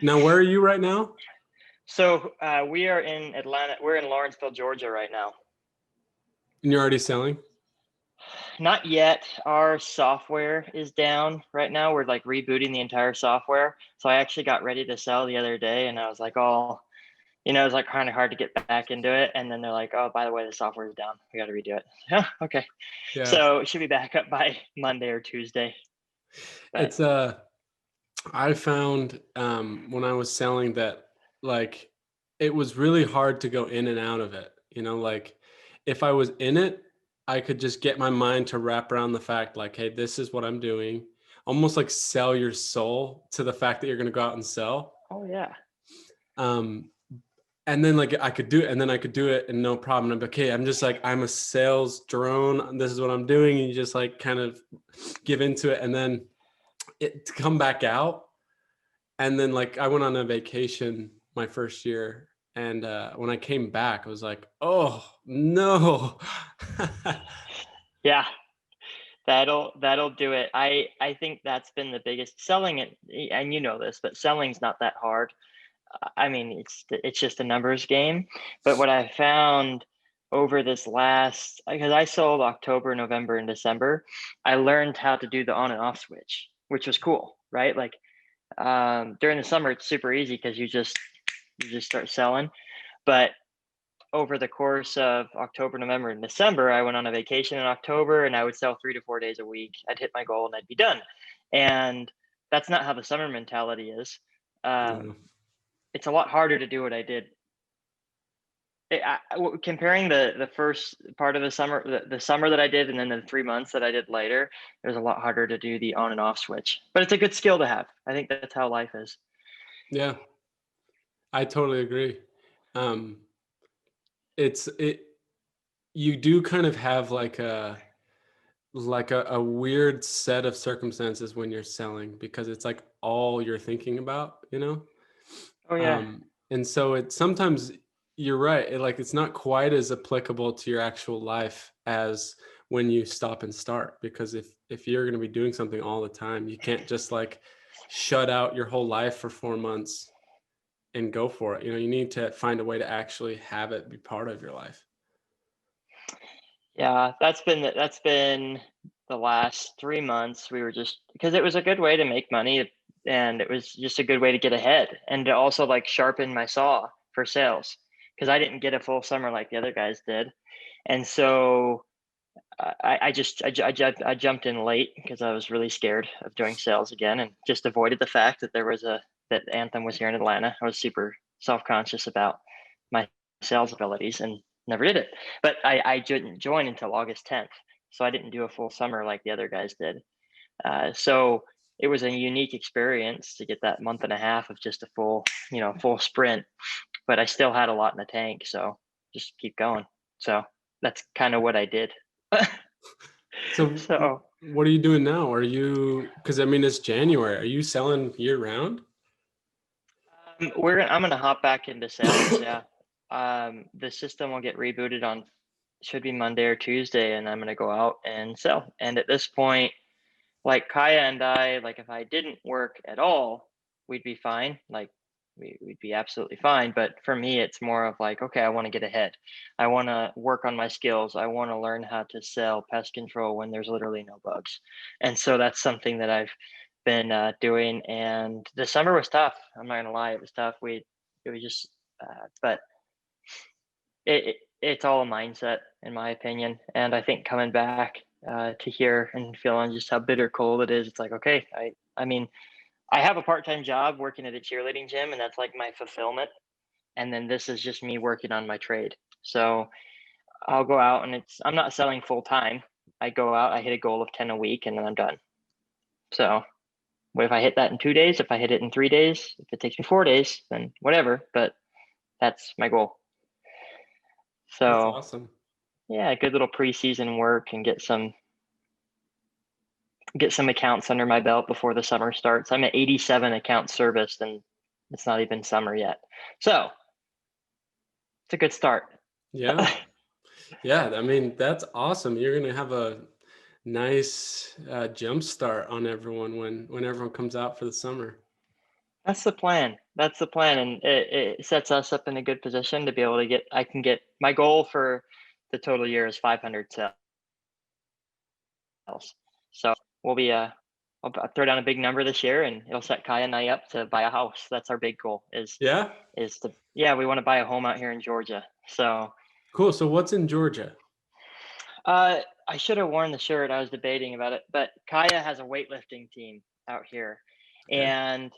Now, where are you right now? So we are in Atlanta. We're in Lawrenceville, Georgia right now. And you're already selling? Not yet. Our software is down right now. We're like rebooting the entire software. So I actually got ready to sell the other day and I was like, oh, it was like kind of hard to get back into it. And then they're like, oh, by the way, the software is down. We got to redo it. Yeah, okay. Yeah. So it should be back up by Monday or Tuesday. But It's I found when I was selling that like it was really hard to go in and out of it. Like if I was in it, I could just get my mind to wrap around the fact like, hey, this is what I'm doing. Almost like sell your soul to the fact that you're going to go out and sell. oh yeah. Um, and then like I could do it and then I could do it and no problem. I'm like, okay, I'm just like, I'm a sales drone. This is what I'm doing. And you just like kind of give into it and then it to come back out. And then like I went on a vacation my first year. And when I came back, I was like, oh no. Yeah. That'll do it. I think that's been the biggest selling it, and you know this, but selling's not that hard. I mean, it's just a numbers game. But what I found over this last, because I sold October, November, and December, I learned how to do the on and off switch, which was cool, right? Like during the summer, it's super easy because you just start selling. But over the course of October, November, and December, I went on a vacation in October and I would sell 3 to 4 days a week. I'd hit my goal and I'd be done. And that's not how the summer mentality is. No. It's a lot harder to do what I did. Comparing the first part of the summer, the summer that I did, and then the 3 months that I did later, it was a lot harder to do the on and off switch. But it's a good skill to have. I think that's how life is. Yeah, I totally agree. Um, it you do kind of have like a weird set of circumstances when you're selling because it's like all you're thinking about. Oh yeah, And so it sometimes you're right. It's not quite as applicable to your actual life as when you stop and start because if you're going to be doing something all the time, you can't just like shut out your whole life for 4 months and go for it. You need to find a way to actually have it be part of your life. yeah. That's been the last 3 months. We were just because it was a good way to make money, and it was just a good way to get ahead, and to also like sharpen my saw for sales because I didn't get a full summer like the other guys did, and so I jumped in late because I was really scared of doing sales again, and just avoided the fact that that Anthem was here in Atlanta. I was super self conscious about my sales abilities and never did it. But I didn't join until August 10th, so I didn't do a full summer like the other guys did. So it was a unique experience to get that month and a half of just a full sprint. But I still had a lot in the tank, so just keep going. So that's kind of what I did. So So what are you doing now? Because I mean, it's January. Are you selling year round? I'm gonna hop back into sales. Yeah, the system will get rebooted on should be Monday or Tuesday, and I'm gonna go out and sell. And at this point, like Kaya and I, like if I didn't work at all, we'd be fine. Like we'd be absolutely fine. But for me, it's more of like, okay, I want to get ahead. I want to work on my skills. I want to learn how to sell pest control when there's literally no bugs. And so that's something that I've been doing. And the summer was tough. I'm not gonna lie, it was tough. It was just, but it's all a mindset, in my opinion. And I think coming back to here and feeling just how bitter cold it is, it's like, okay, I mean, I have a part-time job working at a cheerleading gym, and that's like my fulfillment. And then this is just me working on my trade. So I'll go out and I'm not selling full time. I go out, I hit a goal of 10 a week, and then I'm done. So what if I hit that in 2 days? If I hit it in 3 days, if it takes me 4 days, then whatever. But that's my goal. That's So awesome. yeah, good little preseason work and get some accounts under my belt before the summer starts. I'm at 87 accounts serviced and it's not even summer yet. So it's a good start. Yeah. Yeah. I mean, that's awesome. You're going to have a nice jump start on everyone when everyone comes out for the summer. That's the plan. That's the plan, and it sets us up in a good position to be able to get. I can get my goal for the total year is 500 sales. So we'll be I'll throw down a big number this year, and it'll set Kaya and I up to buy a house. That's our big goal. Yeah. Is to yeah, we want to buy a home out here in Georgia. So Cool. So what's in Georgia? I should have worn the shirt. I was debating about it, but Kaya has a weightlifting team out here, Okay. and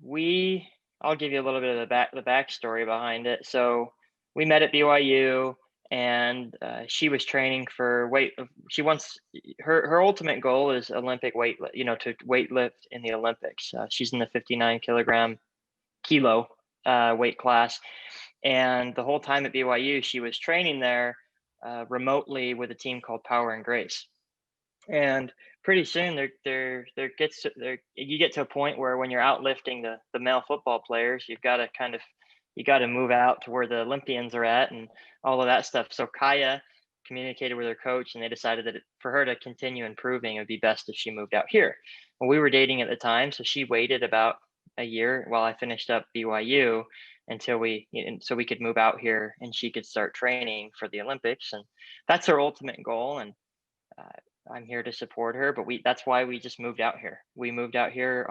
we I'll give you a little bit of the backstory behind it. So we met at BYU, and she was training for weight. She wants her ultimate goal is Olympic weight. To weightlift in the Olympics. She's in the 59 kilo weight class, and the whole time at BYU, she was training there remotely with a team called Power and Grace. And pretty soon you get to a point where when you're outlifting the male football players, you got to move out to where the Olympians are at and all of that stuff. So Kaya communicated with her coach, and they decided that for her to continue improving, it would be best if she moved out here. Well, we were dating at the time, so she waited about a year while I finished up BYU so we could move out here and she could start training for the Olympics. And that's her ultimate goal. And uh, I'm here to support her, but that's why we just moved out here. We moved out here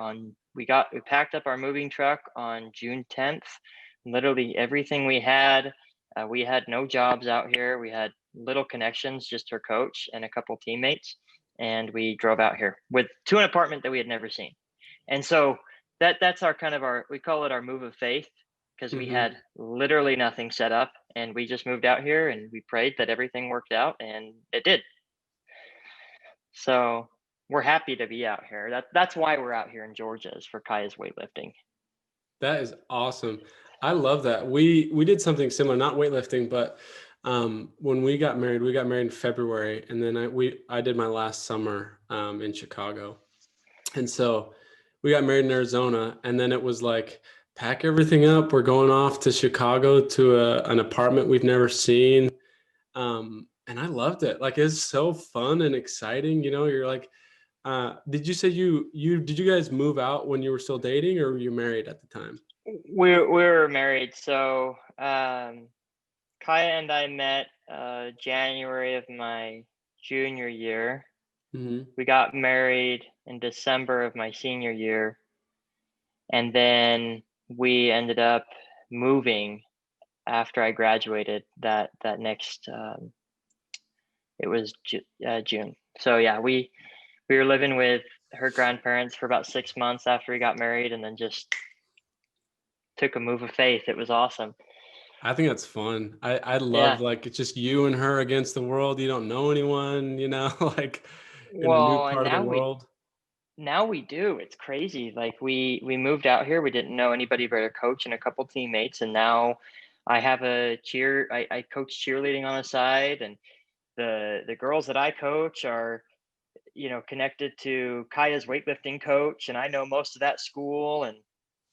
we packed up our moving truck on June 10th. Literally everything we had no jobs out here. We had little connections, just her coach and a couple teammates. And we drove out here to an apartment that we had never seen. And so that's we call it our move of faith, because we Hmm. had literally nothing set up, and we just moved out here and we prayed that everything worked out, and it did. So we're happy to be out here. That's why we're out here in Georgia, is for Kaya's weightlifting. That is awesome. I love that. We did something similar, not weightlifting, but when we got married in February, and then I did my last summer in Chicago, and so we got married in Arizona, and then it was like pack everything up. We're going off to Chicago to an apartment we've never seen, and I loved it. Like it's so fun and exciting. You're like, did you say did you guys move out when you were still dating, or were you married at the time? We were married, so Kaya and I met January of my junior year. Hmm. We got married in December of my senior year, and then we ended up moving after I graduated. That next it was June. So yeah, we were living with her grandparents for about 6 months after we got married, and then just took a move of faith. It was awesome. I think that's fun. I love Yeah. like it's just you and her against the world. You don't know anyone, like in a new Well, and part of the world. now we do. It's crazy. Like we moved out here. We didn't know anybody but a coach and a couple teammates, and now I have I coach cheerleading on the side, and the girls that I coach are connected to Kaya's weightlifting coach, and I know most of that school, and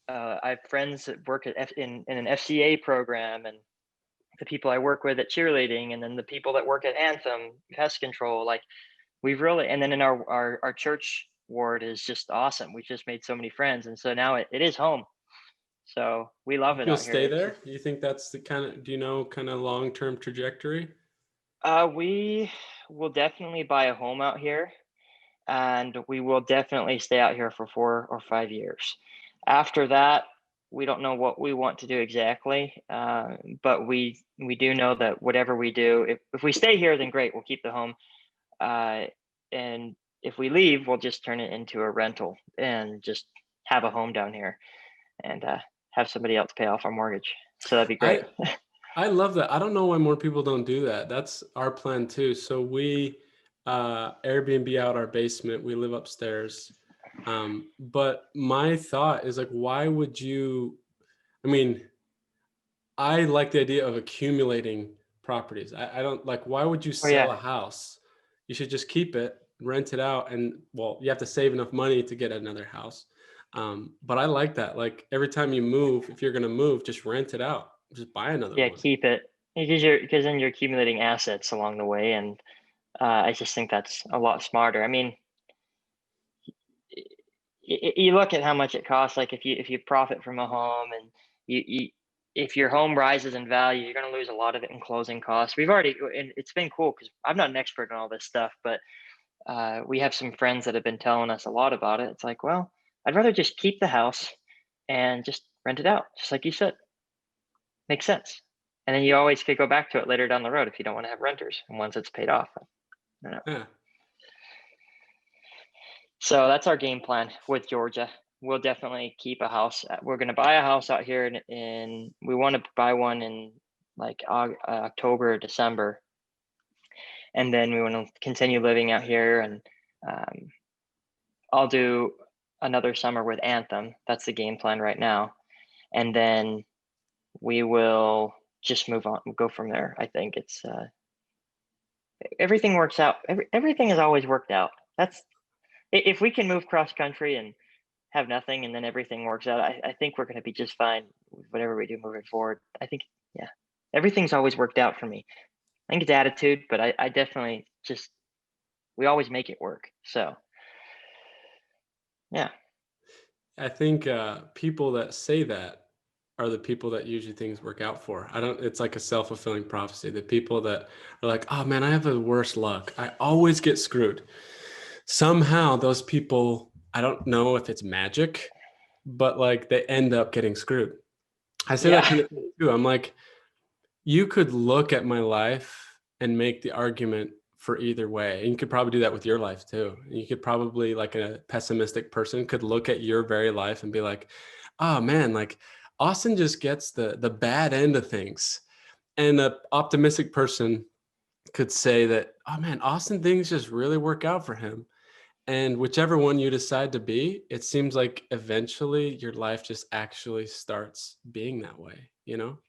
I have friends that work in an FCA program, and the people I work with at cheerleading, and then the people that work at Anthem pest control. Like we've really, and then in our church ward is just awesome. We've just made so many friends, and so now it is home. So we You love think it you'll out here. stay there? Do you think that's the do you know, kind of long-term trajectory? We will definitely buy a home out here, and we will definitely stay out here for 4 or 5 years. After that, we don't know what we want to do exactly, but we do know that whatever we do, if we stay here, then great, we'll keep the home. Uh, and if we leave, we'll just turn it into a rental and just have a home down here, and have somebody else pay off our mortgage. So that'd be great. I I love that. I don't know why more people don't do that. That's our plan too. So we Airbnb out our basement. We live upstairs. But my thought is like, why would you? I mean, I like the idea of accumulating properties. I don't like, why would you Oh sell yeah, a house? You should just keep it, rent it out, and well, you have to save enough money to get another house. But I like that. Like every time you move, if you're gonna move, just rent it out. Just buy another yeah, one. keep it, because then you're accumulating assets along the way, and I just think that's a lot smarter. I mean, you look at how much it costs. Like if you profit from a home and you if your home rises in value, you're going to lose a lot of it in closing costs. And it's been cool because I'm not an expert on all this stuff, but we have some friends that have been telling us a lot about it. It's like, well, I'd rather just keep the house and just rent it out, just like you said. Makes sense. And then you always could go back to it later down the road if you don't want to have renters. And once it's paid off, I don't know. Yeah. So that's our game plan with Georgia. We'll definitely keep a house. We're going to buy a house out here we want to buy one in like October or December. And then we want to continue living out here. And I'll do another summer with Anthem. That's the game plan right now. And then we will just move on, go from there. I think it's everything works out. Everything has always worked out. That's if we can move cross country and have nothing and then everything works out, I think we're going to be just fine with whatever we do moving forward. I think, yeah, everything's always worked out for me. I think it's attitude, but I definitely just, we always make it work. So, yeah. I think people that say that are the people that usually things work out for. It's like a self-fulfilling prophecy. The people that are like, oh man, I have the worst luck. I always get screwed. Somehow those people, I don't know if it's magic, but like they end up getting screwed. I say that kind of thing too. I'm like, you could look at my life and make the argument for either way. And you could probably do that with your life too. You could probably, like a pessimistic person could look at your very life and be like, oh man, like Austin just gets the bad end of things. And an optimistic person could say that, oh man, Austin, things just really work out for him. And whichever one you decide to be, it seems like eventually your life just actually starts being that way, you know?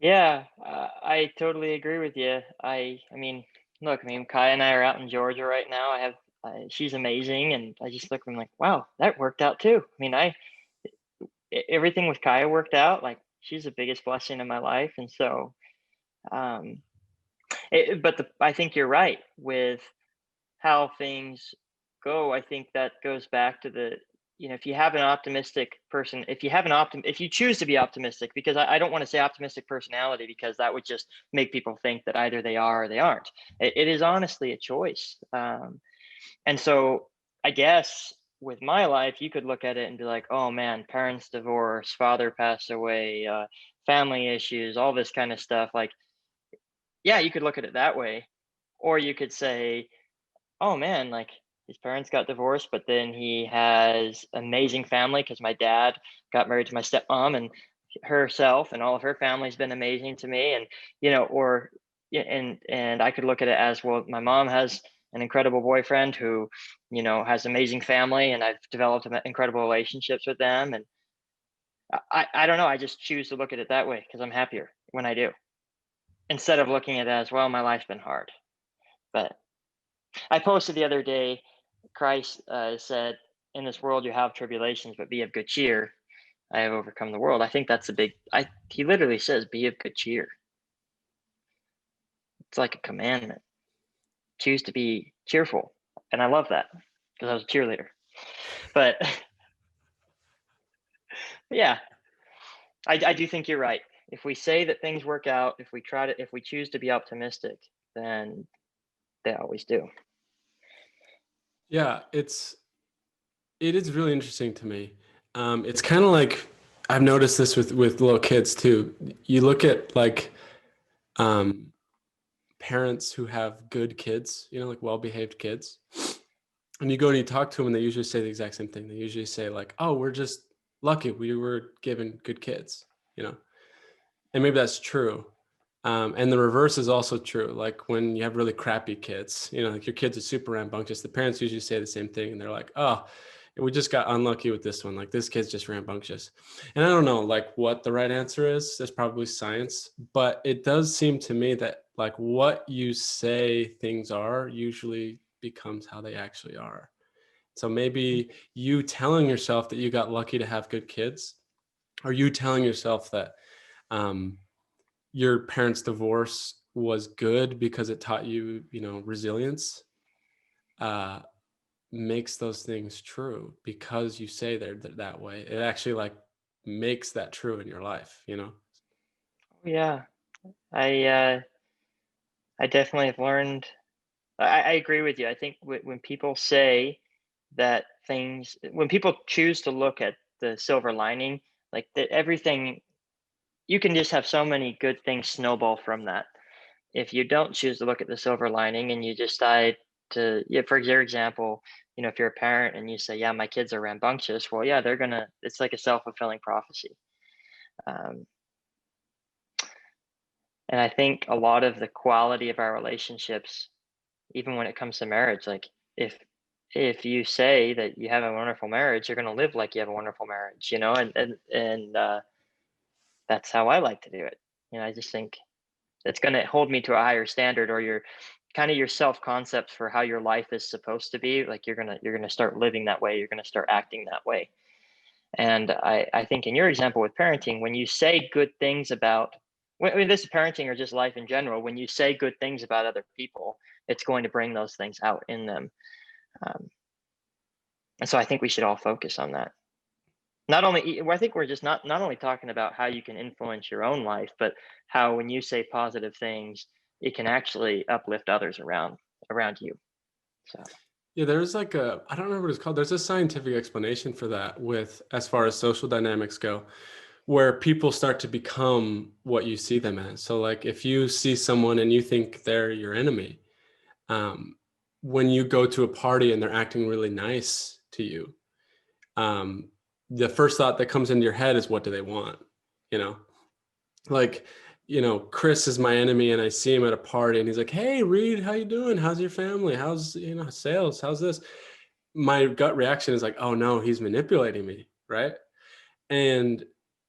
Yeah, I totally agree with you. I mean, look, I mean, Kai and I are out in Georgia right now. She's amazing, and I just look and I'm like, wow, that worked out too. I mean, everything with Kaya worked out. Like, she's the biggest blessing in my life, and so, I think you're right with how things go. I think that goes back to if you have an optimistic person, if you choose to be optimistic, because I don't want to say optimistic personality, because that would just make people think that either they are or they aren't. It is honestly a choice. And so I guess with my life, you could look at it and be like, oh man, parents divorce, father passed away, family issues, all this kind of stuff. Like, yeah, you could look at it that way. Or you could say, oh man, like his parents got divorced, but then he has amazing family because my dad got married to my stepmom, and herself and all of her family's been amazing to me. And, or, and I could look at it as, well, my mom has an incredible boyfriend who, has amazing family, and I've developed incredible relationships with them. And I don't know. I just choose to look at it that way because I'm happier when I do, instead of looking at it as, well, my life's been hard. But I posted the other day, Christ said, in this world you have tribulations, but be of good cheer. I have overcome the world. I think that's he literally says, be of good cheer. It's like a commandment. Choose to be cheerful. And I love that because I was a cheerleader. But yeah, I do think you're right. If we say that things work out, if we choose to be optimistic, then they always do. Yeah, it is really interesting to me. It's kind of like, I've noticed this with little kids too. You look at like parents who have good kids, like well-behaved kids, and you go and you talk to them, and they usually say the exact same thing. They usually say like, oh, we're just lucky we were given good kids, and maybe that's true. And the reverse is also true. Like when you have really crappy kids, like your kids are super rambunctious, the parents usually say the same thing, and they're like, oh, we just got unlucky with this one. Like this kid's just rambunctious. And I don't know like what the right answer is. There's probably science, but it does seem to me that like what you say things are usually becomes how they actually are. So maybe you telling yourself that you got lucky to have good kids, or you telling yourself that your parents' divorce was good because it taught you, resilience. makes those things true because you say they're that way. It actually like makes that true in your life, you know? Yeah, I I definitely have learned. I agree with you. I think when people say that things, when people choose to look at the silver lining, like that everything, you can just have so many good things snowball from that. If you don't choose to look at the silver lining and you decide to, yeah, for your example, if you're a parent and you say, yeah, my kids are rambunctious, well, yeah, it's like a self-fulfilling prophecy. Um, and I think a lot of the quality of our relationships, even when it comes to marriage, like if if you say that you have a wonderful marriage, you're going to live like you have a wonderful marriage, and that's how I like to do it. I just think it's going to hold me to a higher standard, or your self concepts for how your life is supposed to be. Like you're gonna start living that way. You're gonna start acting that way. And I think in your example with parenting, when you say good things about, I mean, this is parenting or just life in general, when you say good things about other people, it's going to bring those things out in them. Um, and so I think we should all focus on that. Not only, I think we're just not only talking about how you can influence your own life, but how when you say positive things, it can actually uplift others around you. So Yeah, there's like I don't remember what it's called. There's a scientific explanation for that with as far as social dynamics go, where people start to become what you see them as. So like if you see someone and you think they're your enemy, um, when you go to a party and they're acting really nice to you, um, the first thought that comes into your head is, what do they want? You know, like, Chris is my enemy and I see him at a party and he's like, hey, Reed, how you doing? How's your family? How's, sales? How's this? My gut reaction is like, oh no, he's manipulating me. Right. And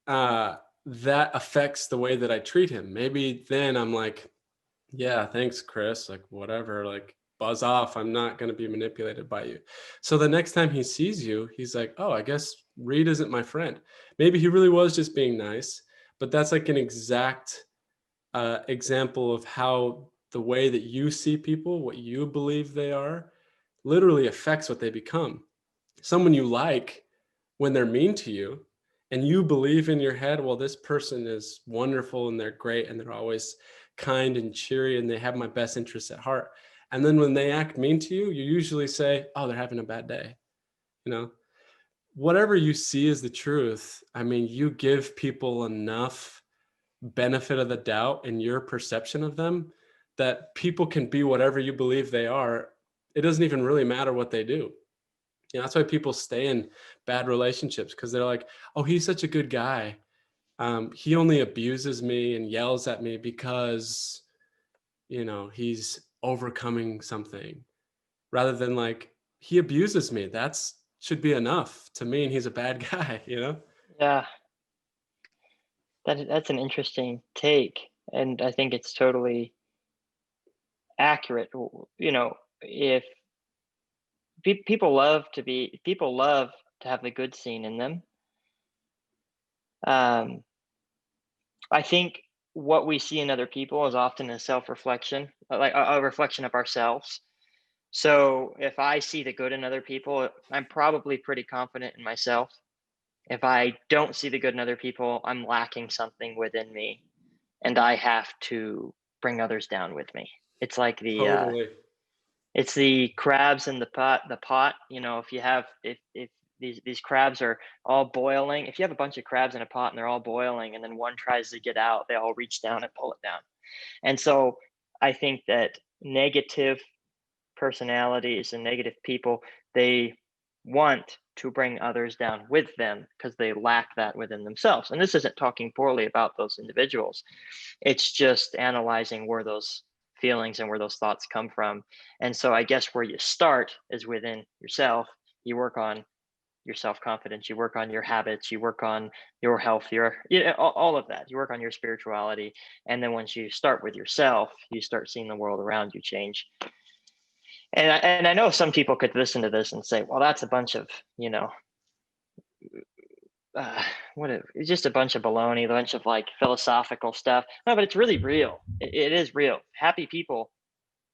that affects the way that I treat him. Maybe then I'm like, yeah, thanks, Chris. Like, whatever, like, buzz off. I'm not going to be manipulated by you. So the next time he sees you, he's like, oh, I guess Reed isn't my friend. Maybe he really was just being nice, but that's like an exact example of how the way that you see people, what you believe they are, literally affects what they become. Someone you like, when they're mean to you and you believe in your head, well, this person is wonderful and they're great and they're always kind and cheery and they have my best interests at heart. And then when they act mean to you, you usually say, oh, they're having a bad day. You know, whatever you see is the truth. I mean, you give people enough benefit of the doubt in your perception of them that people can be whatever you believe they are. It doesn't even really matter what they do. That's why people stay in bad relationships, because they're like, oh, he's such a good guy. He only abuses me and yells at me because, he's overcoming something, rather than like, he abuses me. That's should be enough to mean he's a bad guy. yeah, that's an interesting take, and I think it's totally accurate. If people love to have the good seen in them. Um, I think what we see in other people is often a self-reflection, like a reflection of ourselves. So if I see the good in other people, I'm probably pretty confident in myself. If I don't see the good in other people, I'm lacking something within me, and I have to bring others down with me. It's like Totally. it's the crabs in the pot. If you have if these crabs are all boiling, if you have a bunch of crabs in a pot and they're all boiling, and then one tries to get out, they all reach down and pull it down. And so I think that negative personalities and negative people, they want to bring others down with them because they lack that within themselves. And this isn't talking poorly about those individuals. It's just analyzing where those feelings and where those thoughts come from. And so I guess where you start is within yourself. You work on your self-confidence, you work on your habits, you work on your health, all of that. You work on your spirituality. And then once you start with yourself, you start seeing the world around you change. And I know some people could listen to this and say, well, that's a bunch of, uh, it's just a bunch of baloney, a bunch of like philosophical stuff. No, but it's really real. It is real. Happy people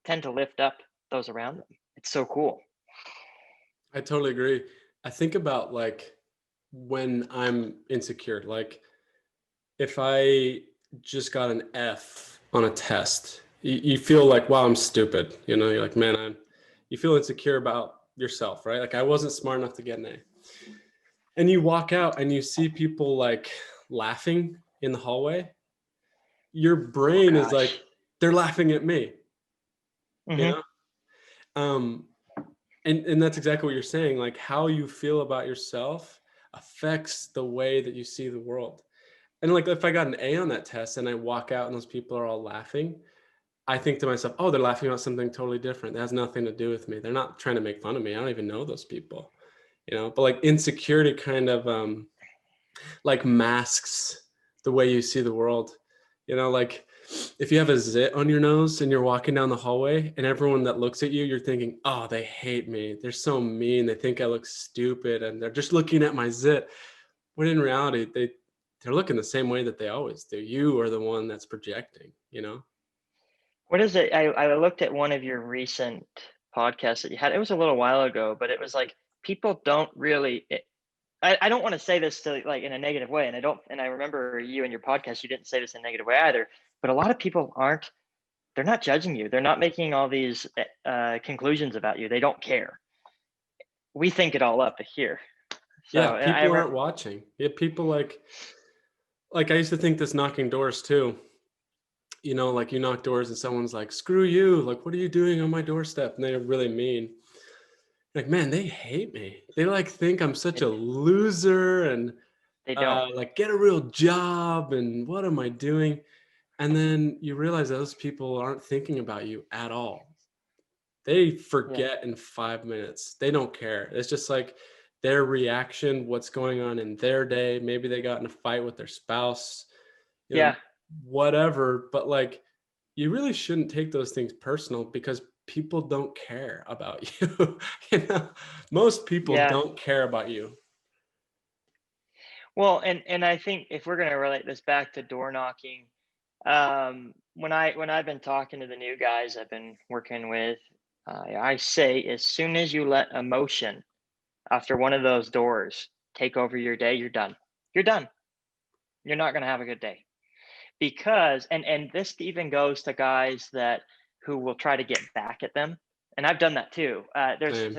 tend to lift up those around them. It's so cool. I totally agree. I think about like when I'm insecure, like if I just got an F on a test, you feel like, wow, I'm stupid. You know, you're like, man, you feel insecure about yourself, right? Like I wasn't smart enough to get an A. And you walk out and you see people like laughing in the hallway. Your Oh brain is gosh. like, they're laughing at me, you Hmm. know? Um, and that's exactly what you're saying. Like how you feel about yourself affects the way that you see the world. And like if I got an A on that test and I walk out and those people are all laughing, I think to myself, oh, they're laughing about something totally different. That has nothing to do with me. They're not trying to make fun of me. I don't even know those people, you know. But like insecurity kind of like masks the way you see the world. You know, like if you have a zit on your nose and you're walking down the hallway and everyone that looks at you, you're thinking, oh, they hate me. They're so mean. They think I look stupid and they're just looking at my zit. When in reality, they're looking the same way that they always do. You are the one that's projecting, you know? What is it? I looked at one of your recent podcasts that you had. It was a little while ago, but it was like people don't really. I don't want to say this to like in a negative way, and I don't. And I remember you and your podcast, you didn't say this in a negative way either. But a lot of people aren't. They're not judging you. They're not making all these conclusions about you. They don't care. We think it all up here. Yeah, So and I people remember. aren't watching. Yeah, people like I used to think this knocking doors too. You know, like you knock doors and someone's like, screw you, like what are you doing on my doorstep? And they're really mean. Like, man, they hate me. They like think I'm such a loser and They don't. like get a real job and what am I doing? And then you realize those people aren't thinking about you at all. They Yeah. forget in 5 minutes. They don't care. It's just like their reaction, what's going on in their day. Maybe they got in a fight with their spouse, you know, Yeah. whatever. But like, you really shouldn't take those things personal because people don't care about you. You know, most people Yeah. don't care about you. Well, and I think if we're going to relate this back to door knocking, when I've been talking to the new guys I've been working with, I say as soon as you let emotion after one of those doors take over your day, you're done. You're done. You're not going to have a good day because and this even goes to guys that who will try to get back at them, and I've done that too. Same.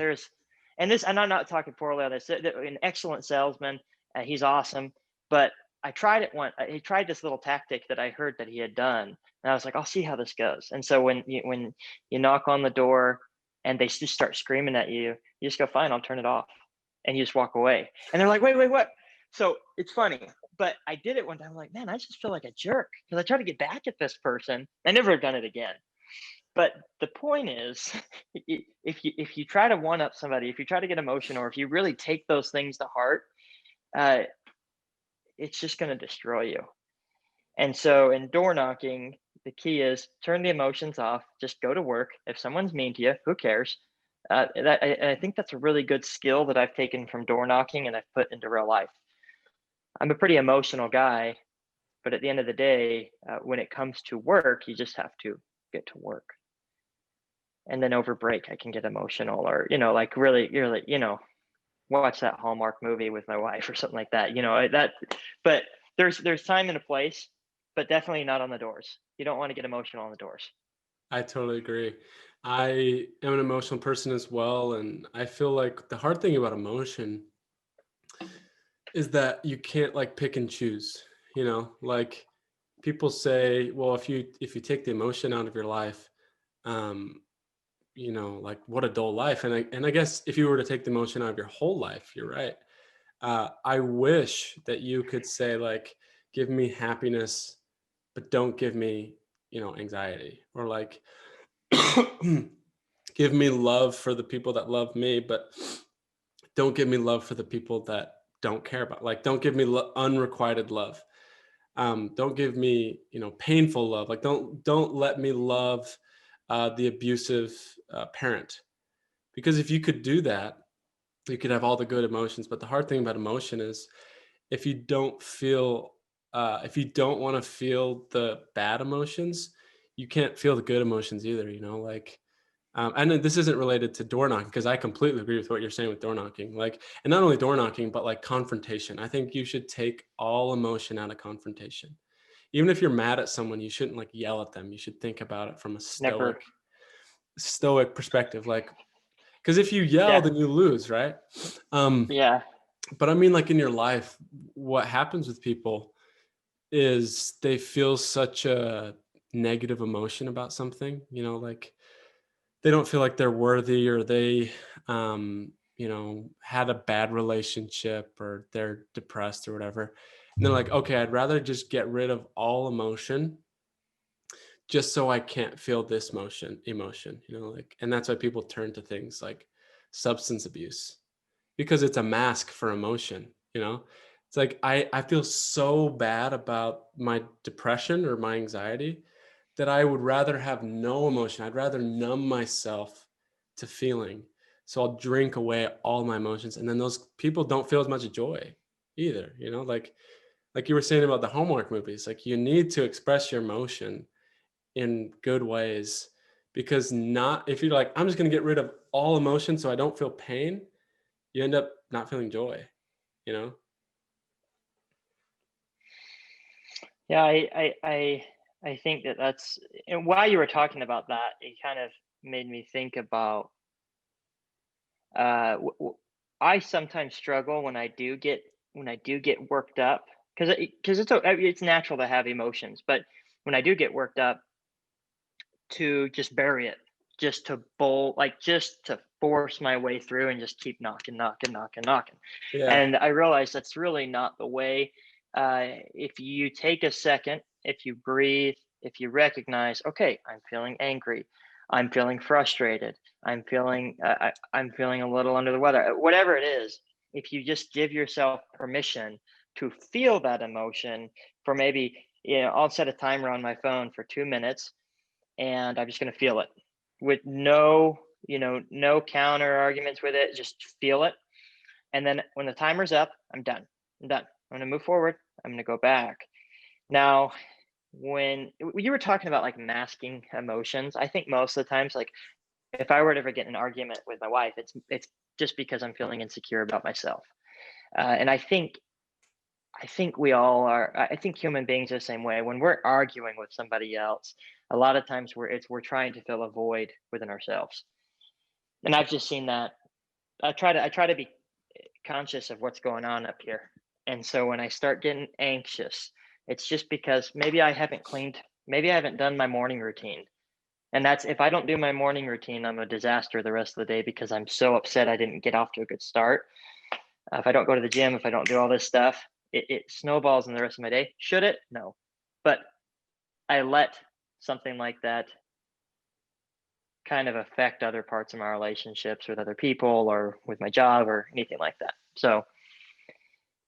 And this, and I'm not talking poorly on this. An excellent salesman, he's awesome, but I tried it one. He tried this little tactic that I heard that he had done, and I was like, I'll see how this goes. And so when you knock on the door and they just start screaming at you, you just go, fine, I'll turn it off, and you just walk away. And they're like, wait, what? So it's funny, but I did it one time. I'm like, man, I just feel like a jerk because I try to get back at this person. I never have done it again. But the point is, if you try to one up somebody, if you try to get emotional, or if you really take those things to heart, uh, it's just going to destroy you. And so in door knocking, the key is turn the emotions off. Just go to work. If someone's mean to you, who cares? I think that's a really good skill that I've taken from door knocking and I've put into real life. I'm a pretty emotional guy, but at the end of the day, when it comes to work, you just have to get to work. And then over break, I can get emotional, or like really, you're like, watch that Hallmark movie with my wife or something like that. That. But there's time and a place, but definitely not on the doors. You don't want to get emotional on the doors. I totally agree. I am an emotional person as well. And I feel like the hard thing about emotion is that you can't like pick and choose, you know, like people say, well, if you take the emotion out of your life, um, you know, like what a dull life. And I guess if you were to take the emotion out of your whole life, you're right. I wish that you could say like, give me happiness, but don't give me, you know, anxiety, or like give me love for the people that love me, but don't give me love for the people that don't care about, like, don't give me unrequited love. Don't give me, you know, painful love. Like, don't let me love the abusive parent, because if you could do that, you could have all the good emotions. But the hard thing about emotion is if you don't feel, if you don't want to feel the bad emotions, you can't feel the good emotions either. You know, like And then this isn't related to door knocking, because I completely agree with what you're saying with door knocking. Like, and not only door knocking, but like confrontation. I think you should take all emotion out of confrontation. Even if you're mad at someone, you shouldn't like yell at them. You should think about it from a Never. stoic perspective. Like, because if you yell, Yeah. then you lose, right? Yeah. But I mean, like in your life, what happens with people is they feel such a negative emotion about something, like they don't feel like they're worthy, or they, had a bad relationship, or they're depressed or whatever. And they're like, okay, I'd rather just get rid of all emotion just so I can't feel this emotion, like, and that's why people turn to things like substance abuse, because it's a mask for emotion. It's like I feel so bad about my depression or my anxiety that I would rather have no emotion. I'd rather numb myself to feeling. So I'll drink away all my emotions, and then those people don't feel as much joy either. Like you were saying about the Hallmark movies, like you need to express your emotion in good ways, because not if you're like, I'm just going to get rid of all emotion so I don't feel pain, you end up not feeling joy, you know? Yeah, I think that that's, and while you were talking about that, it kind of made me think about I sometimes struggle when I do get worked up, because it's natural to have emotions, but when I do get worked up, to just bury it, just to just to force my way through and just keep knocking, knocking, knocking, knocking. Yeah. And I realize that's really not the way. If you take a second, if you breathe, if you recognize, okay, I'm feeling angry, I'm feeling frustrated, I'm feeling a little under the weather, whatever it is. If you just give yourself permission to feel that emotion for maybe, I'll set a timer on my phone for 2 minutes, and I'm just going to feel it with no counter arguments with it. Just feel it. And then when the timer's up, I'm done. I'm done. I'm going to move forward. I'm going to go back. Now, when you were talking about like masking emotions, I think most of the times, like if I were to ever get in an argument with my wife, it's just because I'm feeling insecure about myself. And I think we all are. I think human beings are the same way. When we're arguing with somebody else, a lot of times we're trying to fill a void within ourselves. And I've just seen that. I try to be conscious of what's going on up here. And so when I start getting anxious, it's just because maybe I haven't done my morning routine. And that's, if I don't do my morning routine, I'm a disaster the rest of the day because I'm so upset I didn't get off to a good start. If I don't go to the gym, if I don't do all this stuff, it snowballs in the rest of my day. Should it? No. But I let something like that kind of affect other parts of my relationships with other people or with my job or anything like that. So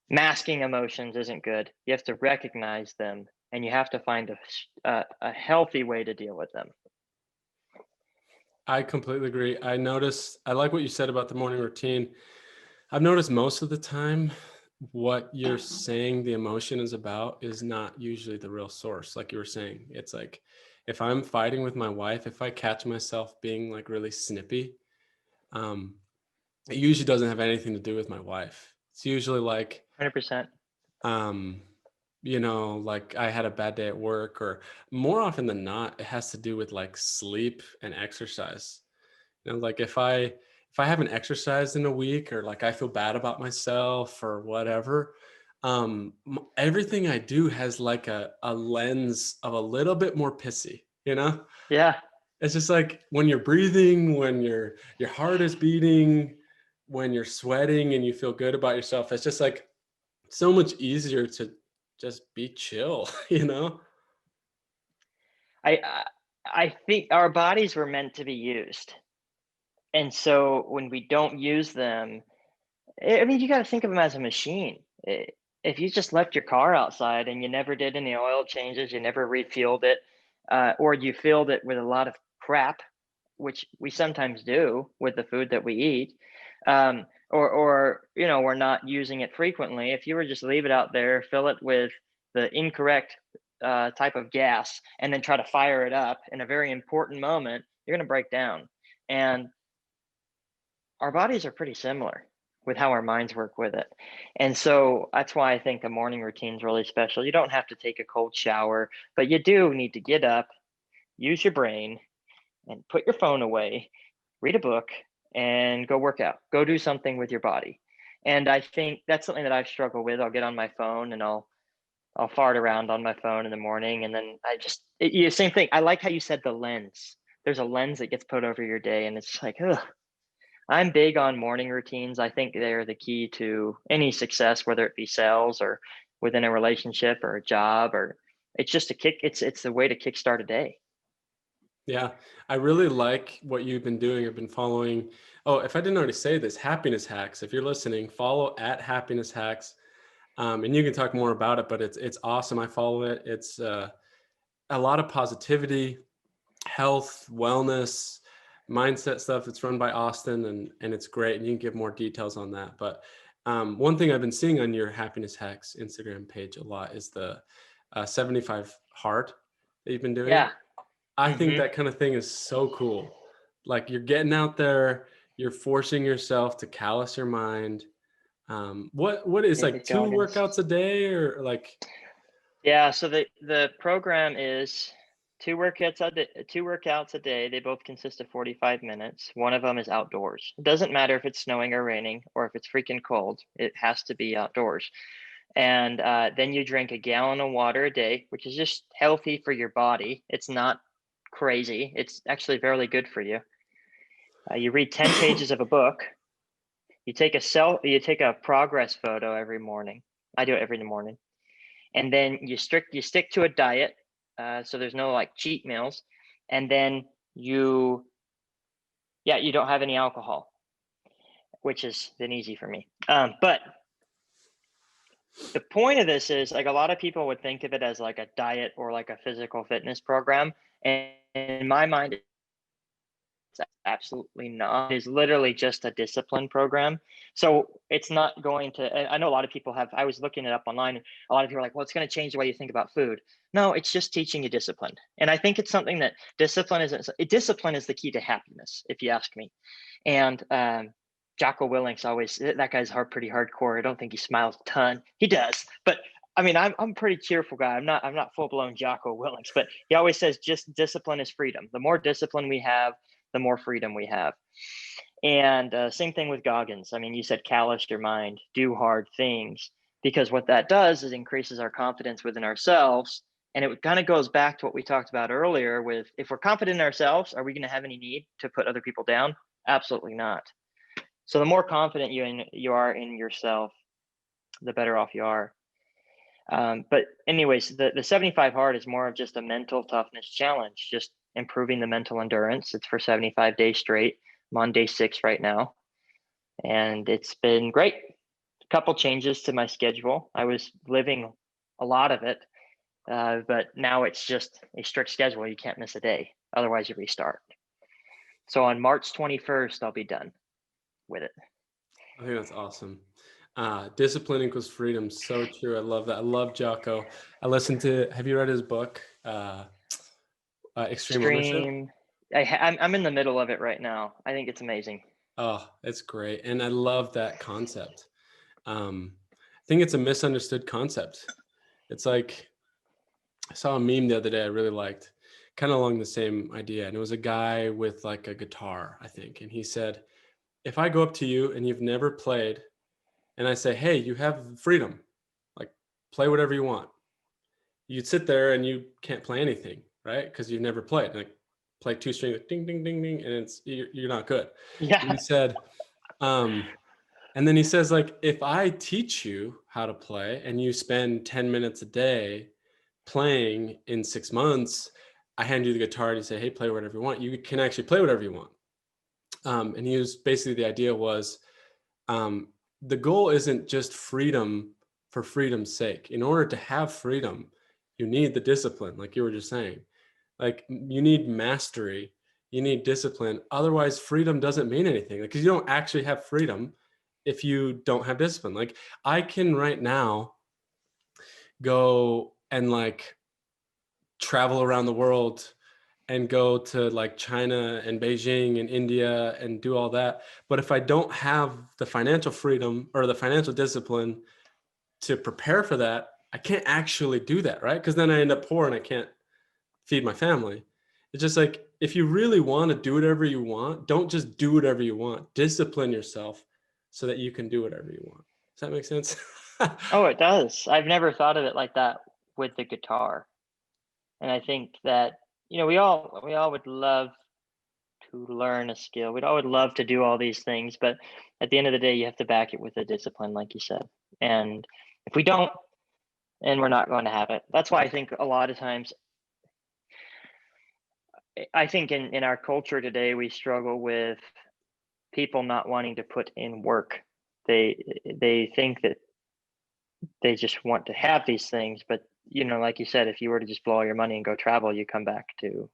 masking emotions isn't good. You have to recognize them, and you have to find a healthy way to deal with them. I completely agree. I like what you said about the morning routine. I've noticed most of the time what you're saying the emotion is about is not usually the real source. Like you were saying, it's like if I'm fighting with my wife, if I catch myself being like really snippy, um, it usually doesn't have anything to do with my wife. It's usually like, 100%. um, like I had a bad day at work, or more often than not, it has to do with like sleep and exercise. Like if I haven't exercised in a week, or like I feel bad about myself or whatever, everything I do has like a lens of a little bit more pissy. Yeah. It's just like when you're breathing, when your heart is beating, when you're sweating and you feel good about yourself, it's just like so much easier to just be chill, you know? I think our bodies were meant to be used. And so when we don't use them, I mean, you got to think of them as a machine. If you just left your car outside and you never did any oil changes, you never refueled it, or you filled it with a lot of crap, which we sometimes do with the food that we eat, or we're not using it frequently. If you were just leave it out there, fill it with the incorrect type of gas, and then try to fire it up in a very important moment, you're going to break down. And our bodies are pretty similar with how our minds work with it. And so that's why I think a morning routine is really special. You don't have to take a cold shower, but you do need to get up, use your brain, and put your phone away, read a book, and go work out. Go do something with your body. And I think that's something that I've struggled with. I'll get on my phone and I'll fart around on my phone in the morning, and then same thing. I like how you said the lens. There's a lens that gets put over your day, and it's like, ugh. I'm big on morning routines. I think they're the key to any success, whether it be sales or within a relationship or a job, or it's just a kick. It's the way to kickstart a day. Yeah, I really like what you've been doing. I've been following. Oh, if I didn't already say this, Happiness Hackz. If you're listening, follow at Happiness Hackz, and you can talk more about it. But it's awesome. I follow it. It's a lot of positivity, health, wellness, mindset stuff. It's run by Austin, and it's great. And you can give more details on that. But one thing I've been seeing on your Happiness Hackz Instagram page a lot is the 75 hard that you've been doing. Yeah. I think Mm-hmm. that kind of thing is so cool. Like you're getting out there, you're forcing yourself to callous your mind. What is like David 2 Goggins. workouts a day or like? Yeah. So the program is two workouts a day. They both consist of 45 minutes. One of them is outdoors. It doesn't matter if it's snowing or raining or if it's freaking cold. It has to be outdoors. And then you drink a gallon of water a day, which is just healthy for your body. It's not crazy. It's actually fairly good for you. You read 10 pages of a book. You take a progress photo every morning. I do it every morning. And then you stick to a diet. So there's no like cheat meals. And then you don't have any alcohol, which has been easy for me. But the point of this is like a lot of people would think of it as like a diet or like a physical fitness program. And in my mind, it's absolutely not. It is literally just a discipline program. So it's not going to, I know a lot of people have, I was looking it up online. A lot of people are like, well, it's going to change the way you think about food. No, it's just teaching you discipline. And I think it's something that discipline is the key to happiness, if you ask me. And Jocko Willink's always, that guy's pretty hardcore. I don't think he smiles a ton. He does, but I mean, I'm a pretty cheerful guy. I'm not full blown Jocko Willink's, but he always says just discipline is freedom. The more discipline we have, the more freedom we have. And same thing with Goggins. I mean, you said callous your mind, do hard things, because what that does is increases our confidence within ourselves. And it kind of goes back to what we talked about earlier with, if we're confident in ourselves, are we going to have any need to put other people down? Absolutely not. So the more confident you are in yourself, the better off you are. But anyways, the 75 hard is more of just a mental toughness challenge, just improving the mental endurance. It's for 75 days straight. I'm on day 6 right now, and it's been great. A couple changes to my schedule. I was living a lot of it, but now it's just a strict schedule. You can't miss a day, otherwise you restart. So on March 21st, I'll be done with it. I think that's awesome. Discipline equals freedom. So true. I love that. I love Jocko. Have you read his book, Extreme Ownership? I'm in the middle of it right now. I think it's amazing. Oh, it's great. And I love that concept. I think it's a misunderstood concept. It's like, I saw a meme the other day I really liked, kind of along the same idea. And it was a guy with like a guitar, I think. And he said, if I go up to you and you've never played, and I say, hey, you have freedom, like play whatever you want. You'd sit there and you can't play anything, right? Because you've never played. Like play 2 strings, like, ding, ding, ding, ding, and you're not good. Yeah. And he said, and then he says, like, if I teach you how to play and you spend 10 minutes a day playing in 6 months, I hand you the guitar and you say, hey, play whatever you want. You can actually play whatever you want. And he was basically, the idea was, the goal isn't just freedom for freedom's sake. In order to have freedom, you need the discipline, like you were just saying. Like you need mastery, you need discipline. Otherwise, freedom doesn't mean anything, because you don't actually have freedom if you don't have discipline. Like I can right now go and like travel around the world and go to like China and Beijing and India and do all that. But if I don't have the financial freedom or the financial discipline to prepare for that, I can't actually do that, right? Because then I end up poor and I can't feed my family. It's just like, if you really want to do whatever you want, don't just do whatever you want. Discipline yourself so that you can do whatever you want. Does that make sense? Oh, it does. I've never thought of it like that with the guitar. And I think that, we all would love to learn a skill. We'd all would love to do all these things, but at the end of the day, you have to back it with a discipline, like you said. And if we don't, then we're not going to have it. That's why I think a lot of times, I think in our culture today, we struggle with people not wanting to put in work. They think that they just want to have these things, but like you said, if you were to just blow all your money and go travel, you come back to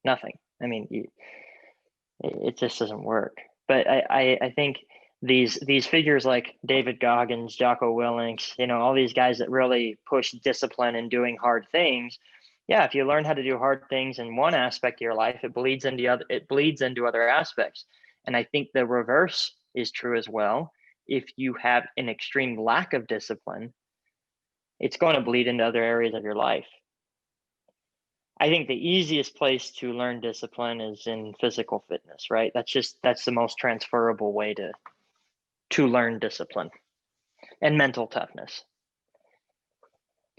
nothing. I mean, it just doesn't work. But I think these figures like David Goggins, Jocko Willink, all these guys that really push discipline and doing hard things. Yeah, if you learn how to do hard things in one aspect of your life, it bleeds into other aspects. And I think the reverse is true as well. If you have an extreme lack of discipline, it's going to bleed into other areas of your life. I think the easiest place to learn discipline is in physical fitness, right? That's the most transferable way to learn discipline and mental toughness.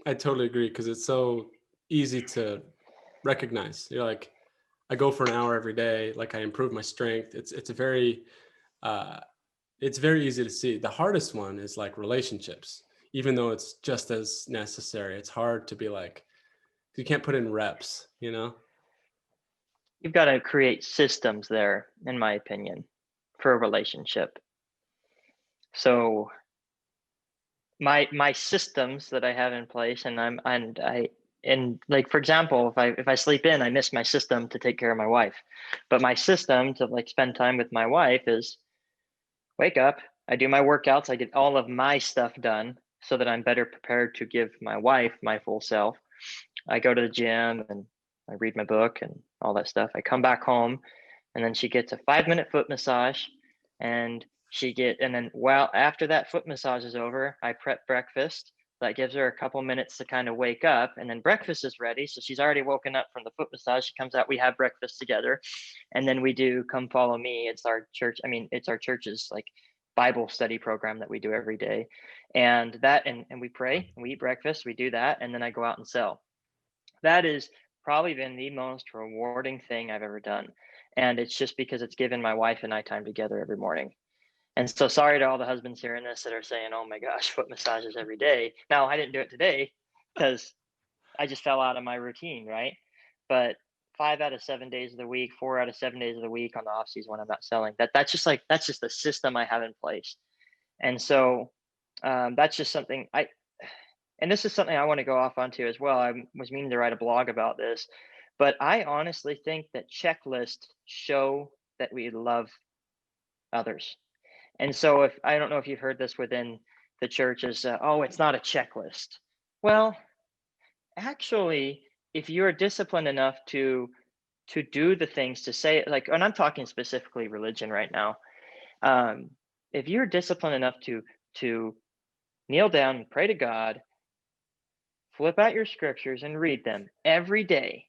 I totally agree, because it's so easy to recognize. You're like, I go for an hour every day, like I improve my strength. It's very easy to see. The hardest one is like relationships, even though it's just as necessary. It's hard to be like, you can't put in reps, You've got to create systems there, in my opinion, for a relationship. So my systems that I have in place, and like, for example, if I sleep in, I miss my system to take care of my wife. But my system to like spend time with my wife is wake up, I do my workouts, I get all of my stuff done so that I'm better prepared to give my wife my full self. I go to the gym and I read my book and all that stuff. I come back home and then she gets a 5-minute foot massage, and then well, after that foot massage is over, I prep breakfast. That gives her a couple minutes to kind of wake up, and then breakfast is ready. So she's already woken up from the foot massage. She comes out, we have breakfast together, and then we do Come Follow Me. It's our church. I mean, it's our church's like Bible study program that we do every day. And we pray and we eat breakfast, we do that, and then I go out and sell. That is probably been the most rewarding thing I've ever done. And it's just because it's given my wife and I time together every morning. And so sorry to all the husbands hearing this that are saying, oh my gosh, foot massages every day. Now, I didn't do it today because I just fell out of my routine, right? But 5 out of 7 days of the week, 4 out of 7 days of the week on the off season when I'm not selling, that's just the system I have in place. And so that's just something and this is something I want to go off onto as well. I was meaning to write a blog about this, but I honestly think that checklists show that we love others. And so, if I don't know if you've heard this within the church, is oh, it's not a checklist. Well, actually, if you're disciplined enough to do the things to say it, like, and I'm talking specifically religion right now. If you're disciplined enough to kneel down and pray to God, flip out your scriptures and read them every day,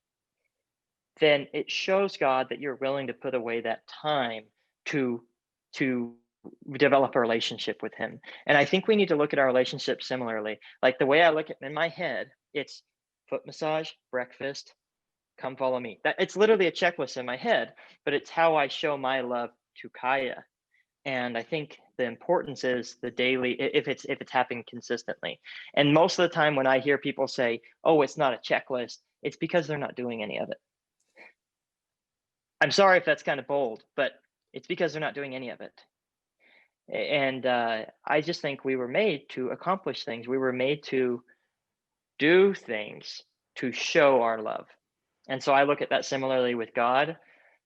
then it shows God that you're willing to put away that time to develop a relationship with him. And I think we need to look at our relationship similarly. Like the way I look at in my head, it's foot massage, breakfast, come follow me. That it's literally a checklist in my head, but it's how I show my love to Kaya. And I think the importance is the daily, if it's happening consistently. And most of the time when I hear people say, oh, it's not a checklist, it's because they're not doing any of it. I'm sorry if that's kind of bold, but it's because they're not doing any of it. And I just think we were made to accomplish things. We were made to do things to show our love. And so I look at that similarly with God,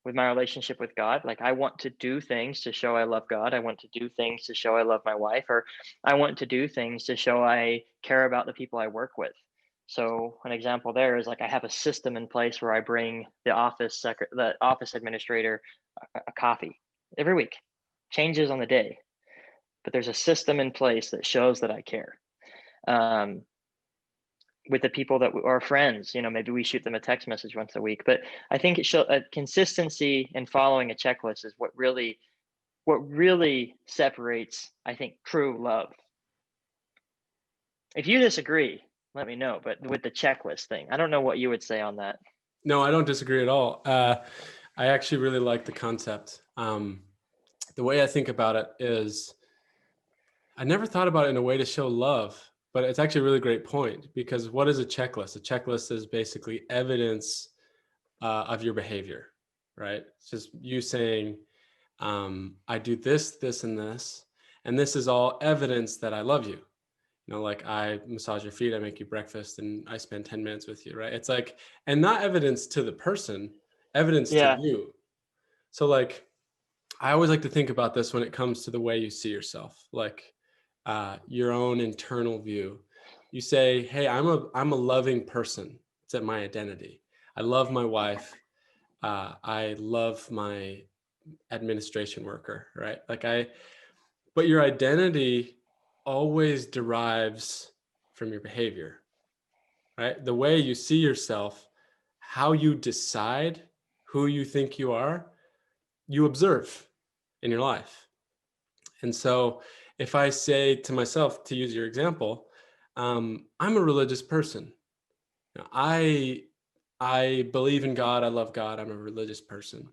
with my relationship with God. Like, I want to do things to show I love God. I want to do things to show I love my wife, or I want to do things to show I care about the people I work with. So an example there is like I have a system in place where I bring the office administrator a coffee every week, changes on the day, but there's a system in place that shows that I care. Um, with the people that are friends, maybe we shoot them a text message once a week. But I think it shows consistency and following a checklist is what really separates, I think, true love. If you disagree, let me know. But with the checklist thing, I don't know what you would say on that. No, I don't disagree at all. I actually really like the concept. The way I think about it is, I never thought about it in a way to show love, but it's actually a really great point, because what is a checklist? A checklist is basically evidence of your behavior, right? It's just you saying, I do this, this, and this is all evidence that I love you. Like I massage your feet, I make you breakfast, and I spend 10 minutes with you, right? It's like, and not evidence to the person, evidence to Yeah, you. So like, I always like to think about this when it comes to the way you see yourself, like your own internal view. You say, hey, I'm a loving person. It's at my identity. I love my wife. I love my administration worker, right? But your identity always derives from your behavior, right? The way you see yourself, how you decide who you think you are, you observe in your life. And so if I say to myself, to use your example, I'm a religious person. I believe in God. I love God. I'm a religious person.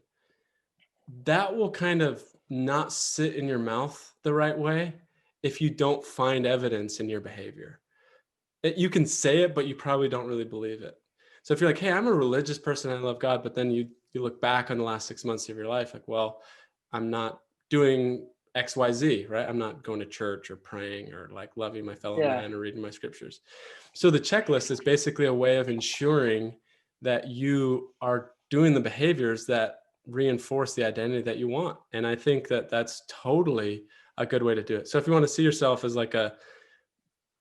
That will kind of not sit in your mouth the right way if you don't find evidence in your behavior. You can say it, but you probably don't really believe it. So if you're like, hey, I'm a religious person, I love God, but then you look back on the last 6 months of your life, like, well, I'm not doing XYZ, right? I'm not going to church or praying or like loving my fellow yeah, man or reading my scriptures. So the checklist is basically a way of ensuring that you are doing the behaviors that reinforce the identity that you want. And I think that that's totally a good way to do it. So if you want to see yourself as like a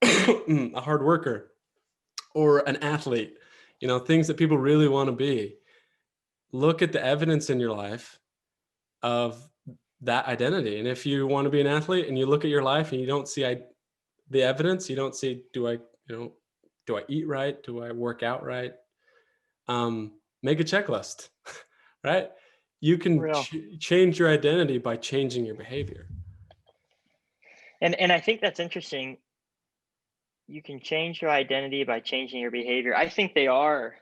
hard worker or an athlete, things that people really want to be, look at the evidence in your life of that identity. And if you want to be an athlete and you look at your life and you don't see the evidence, you don't see, do I eat right? Do I work out right? Make a checklist, right? You can real. change your identity by changing your behavior. And I think that's interesting. You can change your identity by changing your behavior. I think they are,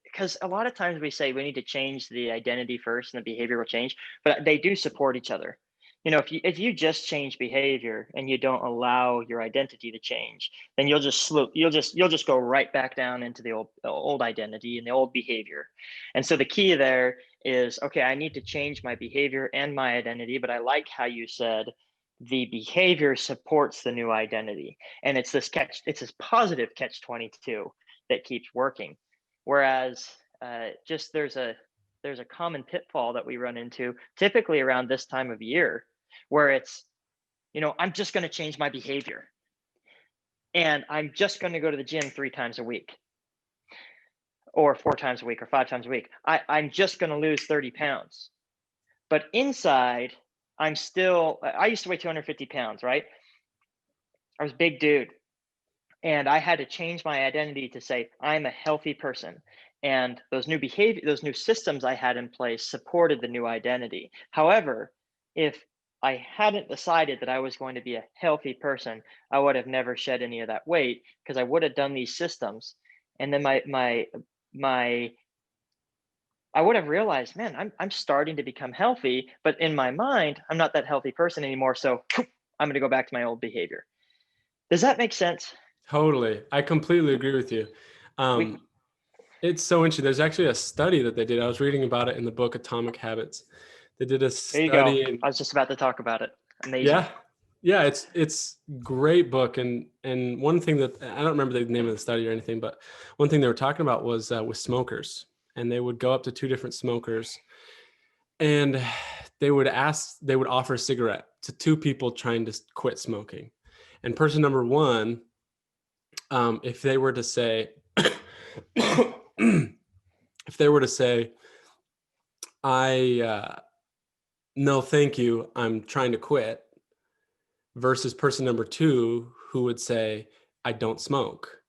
because a lot of times we say we need to change the identity first and the behavior will change, but they do support each other. If you just change behavior and you don't allow your identity to change, then you'll just go right back down into the old identity and the old behavior. And so the key there is, okay, I need to change my behavior and my identity, but I like how you said the behavior supports the new identity, and it's this positive catch 22 that keeps working. Whereas just there's a common pitfall that we run into typically around this time of year, where it's, I'm just going to change my behavior and I'm just going to go to the gym 3 times a week or 4 times a week or 5 times a week. I'm just going to lose 30 pounds. But inside, I used to weigh 250 pounds, right? I was a big dude. And I had to change my identity to say, I'm a healthy person. And those new systems I had in place supported the new identity. However, if I hadn't decided that I was going to be a healthy person, I would have never shed any of that weight, because I would have done these systems. And then my I would have realized, man, I'm starting to become healthy, but in my mind, I'm not that healthy person anymore. So I'm going to go back to my old behavior. Does that make sense? Totally. I completely agree with you. We It's so interesting. There's actually a study that they did. I was reading about it in the book Atomic Habits. They did a There you go. study, and I was just about to talk about it. Amazing. yeah, yeah, it's great book. And one thing that I don't remember the name of the study or anything, but one thing they were talking about was with smokers, and they would go up to two different smokers, and they would offer a cigarette to two people trying to quit smoking. And person number one, if they were to say, if they were to say, no, thank you, I'm trying to quit, versus person number two who would say, I don't smoke.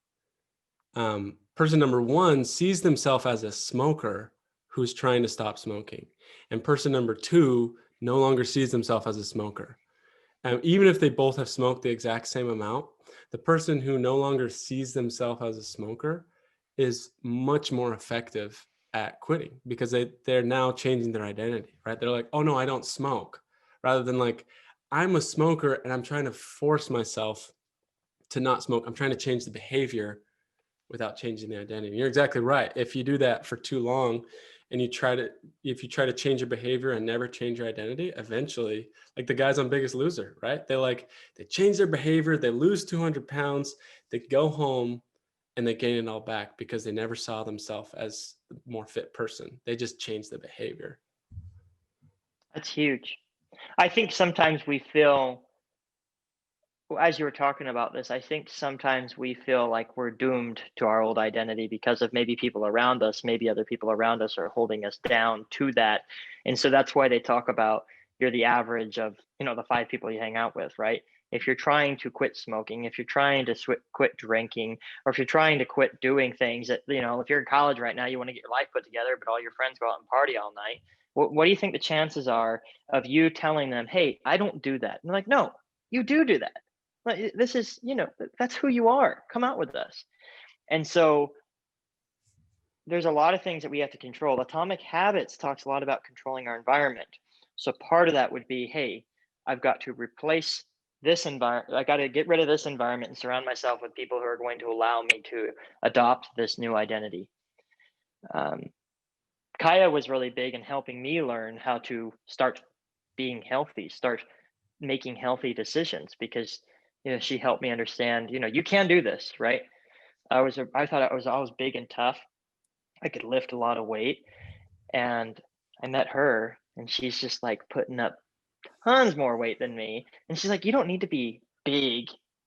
Person number one sees themselves as a smoker who's trying to stop smoking. And person number two no longer sees themselves as a smoker. Even if they both have smoked the exact same amount, the person who no longer sees themselves as a smoker is much more effective at quitting because they're now changing their identity, right? They're like, oh no, I don't smoke, rather than like, I'm a smoker and I'm trying to force myself to not smoke. I'm trying to change the behavior without changing the identity. You're exactly right. If you do that for too long and if you try to change your behavior and never change your identity, eventually, like the guys on Biggest Loser, right? They change their behavior, they lose 200 pounds, they go home and they gain it all back because they never saw themselves as the more fit person. They just changed the behavior. That's huge. I think sometimes we feel, as you were talking about this, I think sometimes we feel like we're doomed to our old identity because of maybe people around us, maybe other people around us are holding us down to that. And so that's why they talk about you're the average of, the 5 people you hang out with, right? If you're trying to quit smoking, if you're trying to quit drinking, or if you're trying to quit doing things that, if you're in college right now, you want to get your life put together, but all your friends go out and party all night. What do you think the chances are of you telling them, hey, I don't do that? And they're like, no, you do that. This is, that's who you are. Come out with us. And so there's a lot of things that we have to control. Atomic Habits talks a lot about controlling our environment. So part of that would be, hey, I've got to replace this environment. I got to get rid of this environment and surround myself with people who are going to allow me to adopt this new identity. Kaya was really big in helping me learn how to start being healthy, start making healthy decisions, because she helped me understand, you can do this, right? I thought I was always big and tough. I could lift a lot of weight, and I met her and she's just like putting up tons more weight than me, and she's like, you don't need to be big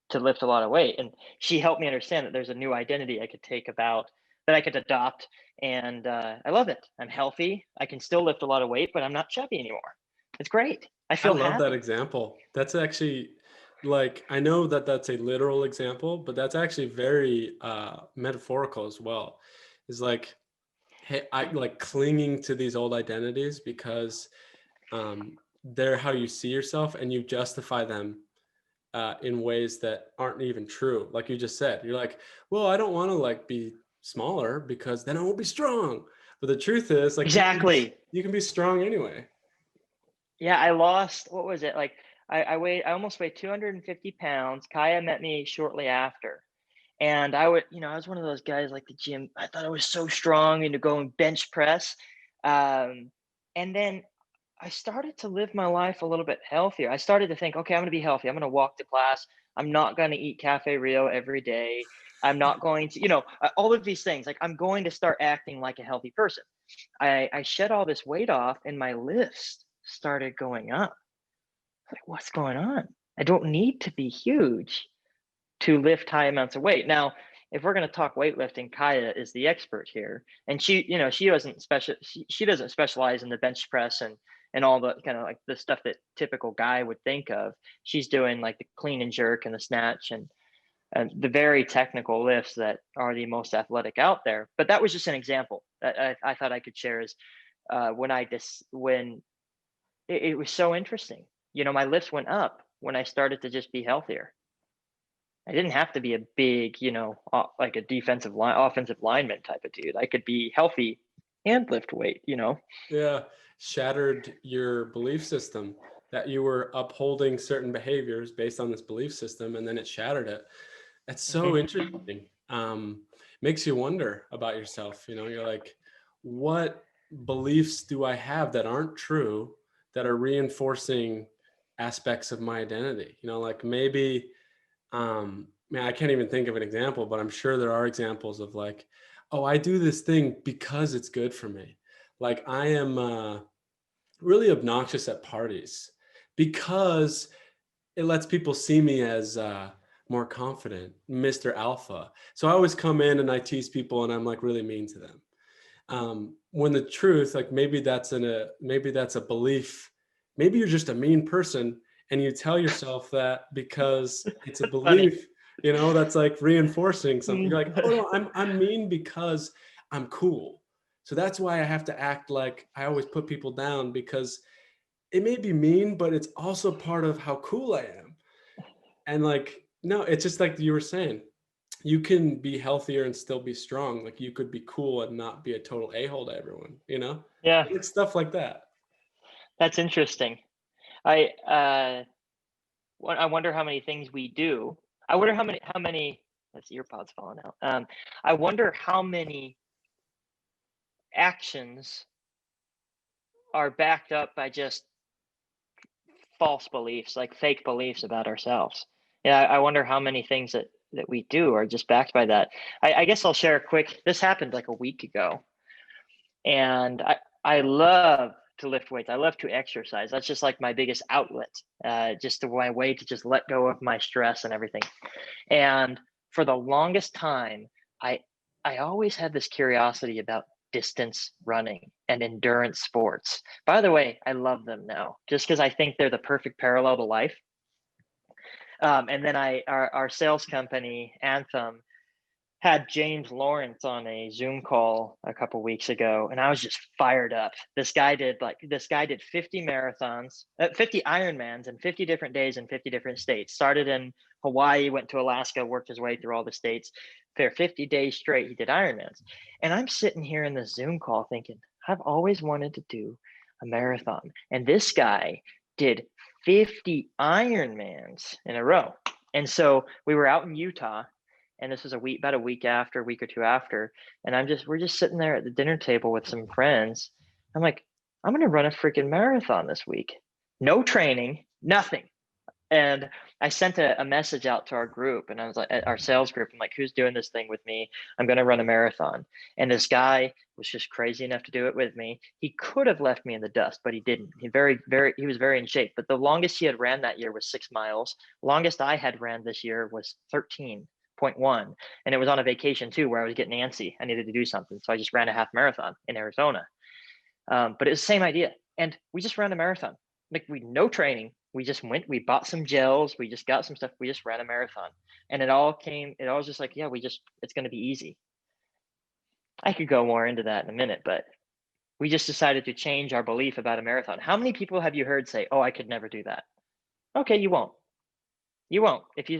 to lift a lot of weight. And she helped me understand that there's a new identity I could take about, that I could adopt. And I love it. I'm healthy, I can still lift a lot of weight, but I'm not chubby anymore. It's great. I I feel love that happy. example. That's actually, like, I know that that's a literal example, but that's actually very metaphorical as well. Is like, hey, I like clinging to these old identities because they're how you see yourself, and you justify them in ways that aren't even true. Like you just said, you're like, well, I don't want to like be smaller because then I won't be strong. But the truth is, like, Exactly. you can be strong anyway. Yeah, I lost, what was it? Like I almost weighed 250 pounds. Kaya met me shortly after. And I was one of those guys like the gym. I thought I was so strong into going bench press. And then I started to live my life a little bit healthier. I started to think, okay, I'm going to be healthy. I'm going to walk to class. I'm not going to eat Cafe Rio every day. I'm not going to, all of these things. Like, I'm going to start acting like a healthy person. I shed all this weight off and my lifts started going up. Like, what's going on? I don't need to be huge to lift high amounts of weight. Now, if we're going to talk weightlifting, Kaya is the expert here, and she doesn't specialize in the bench press and all the kind of like the stuff that typical guy would think of. She's doing like the clean and jerk and the snatch and the very technical lifts that are the most athletic out there. But that was just an example that I thought I could share. Is when it was so interesting. My lifts went up when I started to just be healthier. I didn't have to be a big, like a offensive lineman type of dude. I could be healthy and lift weight. Yeah, shattered your belief system that you were upholding certain behaviors based on this belief system, and then it shattered it. That's so Hmm. interesting. Makes you wonder about yourself. You're like, what beliefs do I have that aren't true, that are reinforcing aspects of my identity? Like maybe, man, I can't even think of an example, but I'm sure there are examples of like, oh, I do this thing because it's good for me. Like I am really obnoxious at parties because it lets people see me as more confident, Mr. Alpha. So I always come in and I tease people and I'm like really mean to them. When the truth, like maybe that's a belief. Maybe you're just a mean person and you tell yourself that because it's a Funny. belief, that's like reinforcing something. You're like, oh no, I'm mean because I'm cool. So that's why I have to act like I always put people down, because it may be mean, but it's also part of how cool I am. And like, no, it's just like you were saying, you can be healthier and still be strong. Like you could be cool and not be a total a-hole to everyone, Yeah, It's stuff like that. that's interesting. I wonder how many things we do. I wonder how many. That's earpods falling out. I wonder how many actions are backed up by just false beliefs, like fake beliefs about ourselves. Yeah, I wonder how many things that we do are just backed by that. I guess I'll share a quick. This happened like a week ago, and I love to lift weights. I love to exercise. That's just like my biggest outlet. Just my way to just let go of my stress and everything. And for the longest time, I always had this curiosity about distance running and endurance sports. By the way, I love them now, just because I think they're the perfect parallel to life. And then our sales company, Anthem, had James Lawrence on a Zoom call a couple weeks ago, and I was just fired up. This guy did 50 marathons, 50 Ironmans in 50 different days in 50 different states. Started in Hawaii, went to Alaska, worked his way through all the states. For 50 days straight, he did Ironmans. And I'm sitting here in the Zoom call thinking, I've always wanted to do a marathon. And this guy did 50 Ironmans in a row. And so we were out in Utah, and this was about a week or two after, and we're just sitting there at the dinner table with some friends. I'm like, I'm gonna run a freaking marathon this week. No training, nothing. And I sent a message out to our group, and I was like, our sales group, I'm like, who's doing this thing with me? I'm gonna run a marathon. And this guy was just crazy enough to do it with me. He could have left me in the dust, but he didn't. He was very in shape. But the longest he had ran that year was 6 miles. Longest I had ran this year was 13.1. And it was on a vacation too, where I was getting antsy. I needed to do something. So I just ran a half marathon in Arizona. But it was the same idea. And we just ran a marathon. Like, no training. We just went, we bought some gels, we just got some stuff, we just ran a marathon. And it all was just like, yeah, it's going to be easy. I could go more into that in a minute, but we just decided to change our belief about a marathon. How many people have you heard say, oh, I could never do that? Okay, you won't. You won't. If you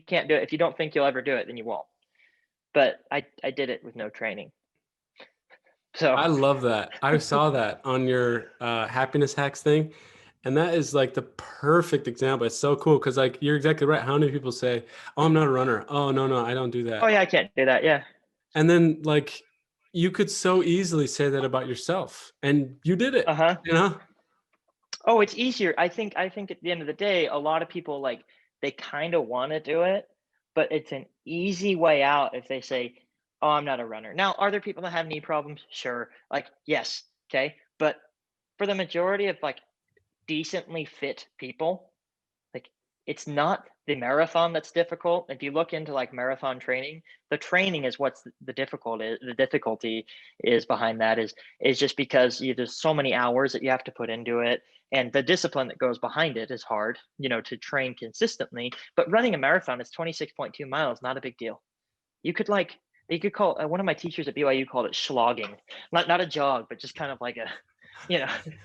can't do it, if you don't think you'll ever do it, then you won't. But I did it with no training. So I love that. I saw that on your happiness hacks thing. And that is like the perfect example. It's so cool because like you're exactly right. How many people say, oh, I'm not a runner. Oh, no, I don't do that. oh yeah, I can't do that. Yeah. And then like you could so easily say that about yourself and you did it, Uh-huh. you know? Oh, it's easier. I think at the end of the day, a lot of people, like, they kind of want to do it, but it's an easy way out if they say, "Oh, I'm not a runner." Now, are there people that have knee problems? Sure. Like, yes, okay. But for the majority of like decently fit people, like, it's not the marathon that's difficult. If you look into like marathon training, the training is what's the difficulty is behind that is just because there's so many hours that you have to put into it, and the discipline that goes behind it is hard, to train consistently. But running a marathon is 26.2 miles, not a big deal. You could call, one of my teachers at BYU called it slogging, not a jog, but just kind of like a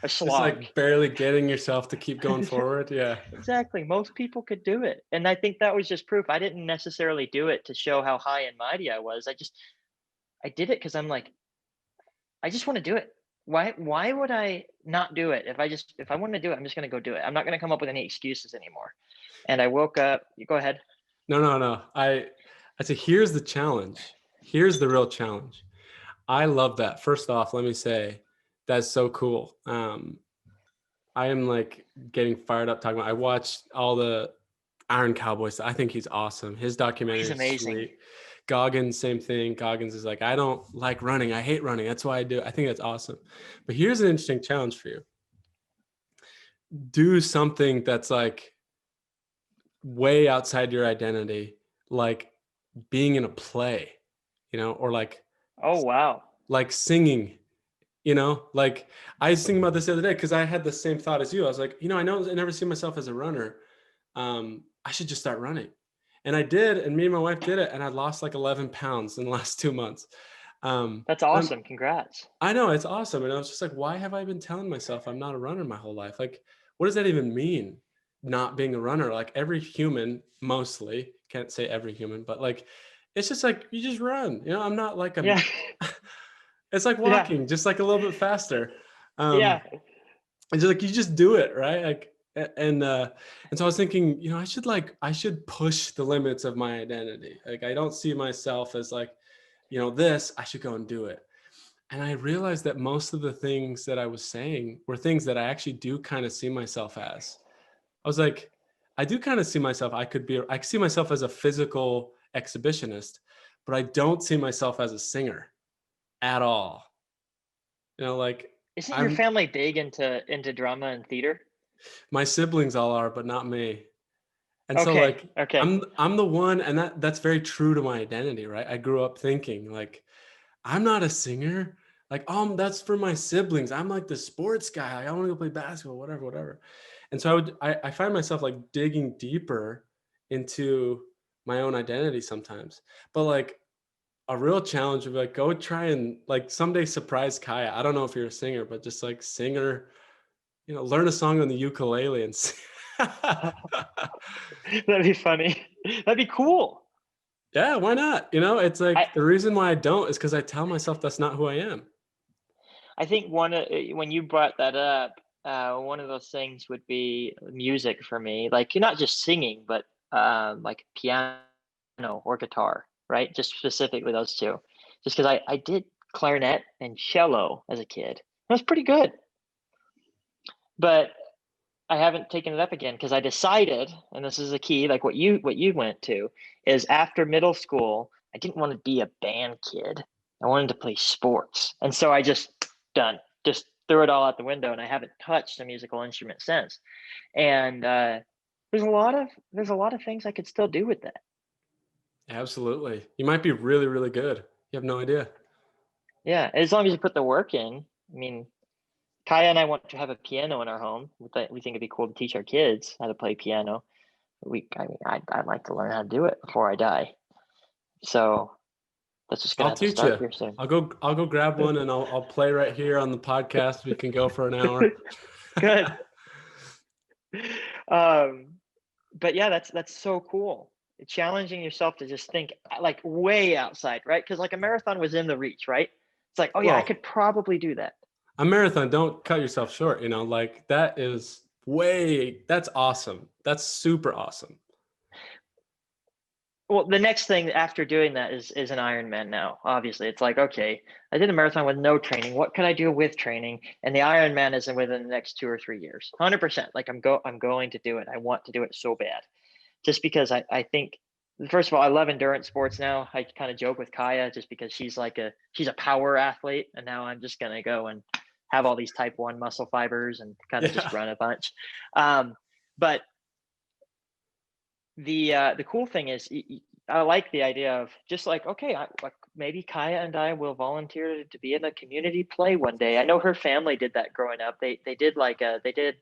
Just slog. like barely getting yourself to keep going forward. Yeah. Exactly. Most people could do it. And I think that was just proof. I didn't necessarily do it to show how high and mighty I was. I did it because I'm like, I just want to do it. Why would I not do it? If I want to do it, I'm just going to go do it. I'm not going to come up with any excuses anymore. And I woke up. You go ahead. No. I say, here's the challenge. Here's the real challenge. I love that. First off, let me say that's so cool. I am like getting fired up talking about, I watched all the Iron Cowboys. I think he's awesome. His documentary He's is amazing. sweet. Goggins, same thing. Goggins is like, I don't like running. I hate running. That's why I do. I think that's awesome. But here's an interesting challenge for you. Do something that's like way outside your identity, like being in a play, or Oh, wow. like singing, like I was thinking about this the other day because I had the same thought as you. I was like, I know I never see myself as a runner. I should just start running. And I did, and me and my wife did it, and I lost like 11 pounds in the last 2 months. That's I'm awesome. Congrats. I know, it's awesome. And I was just like, why have I been telling myself I'm not a runner my whole life? Like, what does that even mean? Not being a runner? Like every human, mostly, can't say every human, but like, it's just like, you just run, I'm not like, Yeah. it's like Yeah. walking, just like a little bit faster. Yeah. It's just like, you just do it. Right. Like, and so I was thinking, I should push the limits of my identity. Like, I don't see myself as like, this, I should go and do it. And I realized that most of the things that I was saying were things that I actually do kind of see myself as. I was like, I do kind of see myself, I see myself as a physical exhibitionist, but I don't see myself as a singer at all. Like Isn't your I'm, family big into drama and theater? my siblings all are, but not me. And so Okay. like, Okay. I'm the one, and that's very true to my identity, right? I grew up thinking like, I'm not a singer. Like, that's for my siblings. I'm like the sports guy. Like, I want to go play basketball, whatever. And so I find myself like digging deeper into my own identity sometimes. But like a real challenge would be like, go try and like someday surprise Kaya. I don't know if you're a singer, but just like singer, learn a song on the ukulele and sing. That'd be funny. That'd be cool. Yeah, why not? It's I like the reason why I don't is because I tell myself that's not who I am. I think when you brought that up, one of those things would be music for me. Like you're not just singing, but like piano or guitar, right? Just specifically those two. Just because I did clarinet and cello as a kid. It was pretty good, but I haven't taken it up again because I decided, and this is a key, like what you went to, is after middle school, I didn't want to be a band kid. I wanted to play sports, and so I just threw it all out the window, and I haven't touched a musical instrument since. And there's a lot of things I could still do with that. Absolutely. You might be really, really good. You have no idea. Yeah, as long as you put the work in. I mean, Kaya and I want to have a piano in our home. We think it'd be cool to teach our kids how to play piano. I mean, I'd like to learn how to do it before I die. So that's just gonna I'll have to teach start you. here soon. I'll go grab one and I'll play right here on the podcast. We can go for an hour. Good. Um, but yeah, that's so cool. Challenging yourself to just think like way outside, right? Because like a marathon was in the reach, right? It's like, oh yeah, I Well, could probably do that. a marathon, don't cut yourself short, like that's awesome. That's super awesome. Well, the next thing after doing that is an Ironman now. Obviously, it's like, okay, I did a marathon with no training. What could I do with training? And the Ironman is within the next 2 or 3 years. 100%. Like I'm going to do it. I want to do it so bad. Just because I think, first of all, I love endurance sports now. I kind of joke with Kaya just because she's a power athlete, and now I'm just gonna go and have all these type 1 muscle fibers and kind of just Yeah. run a bunch. But the cool thing is I like the idea of just like, okay, like maybe Kaya and I will volunteer to be in a community play one day. I know her family did that growing up. They did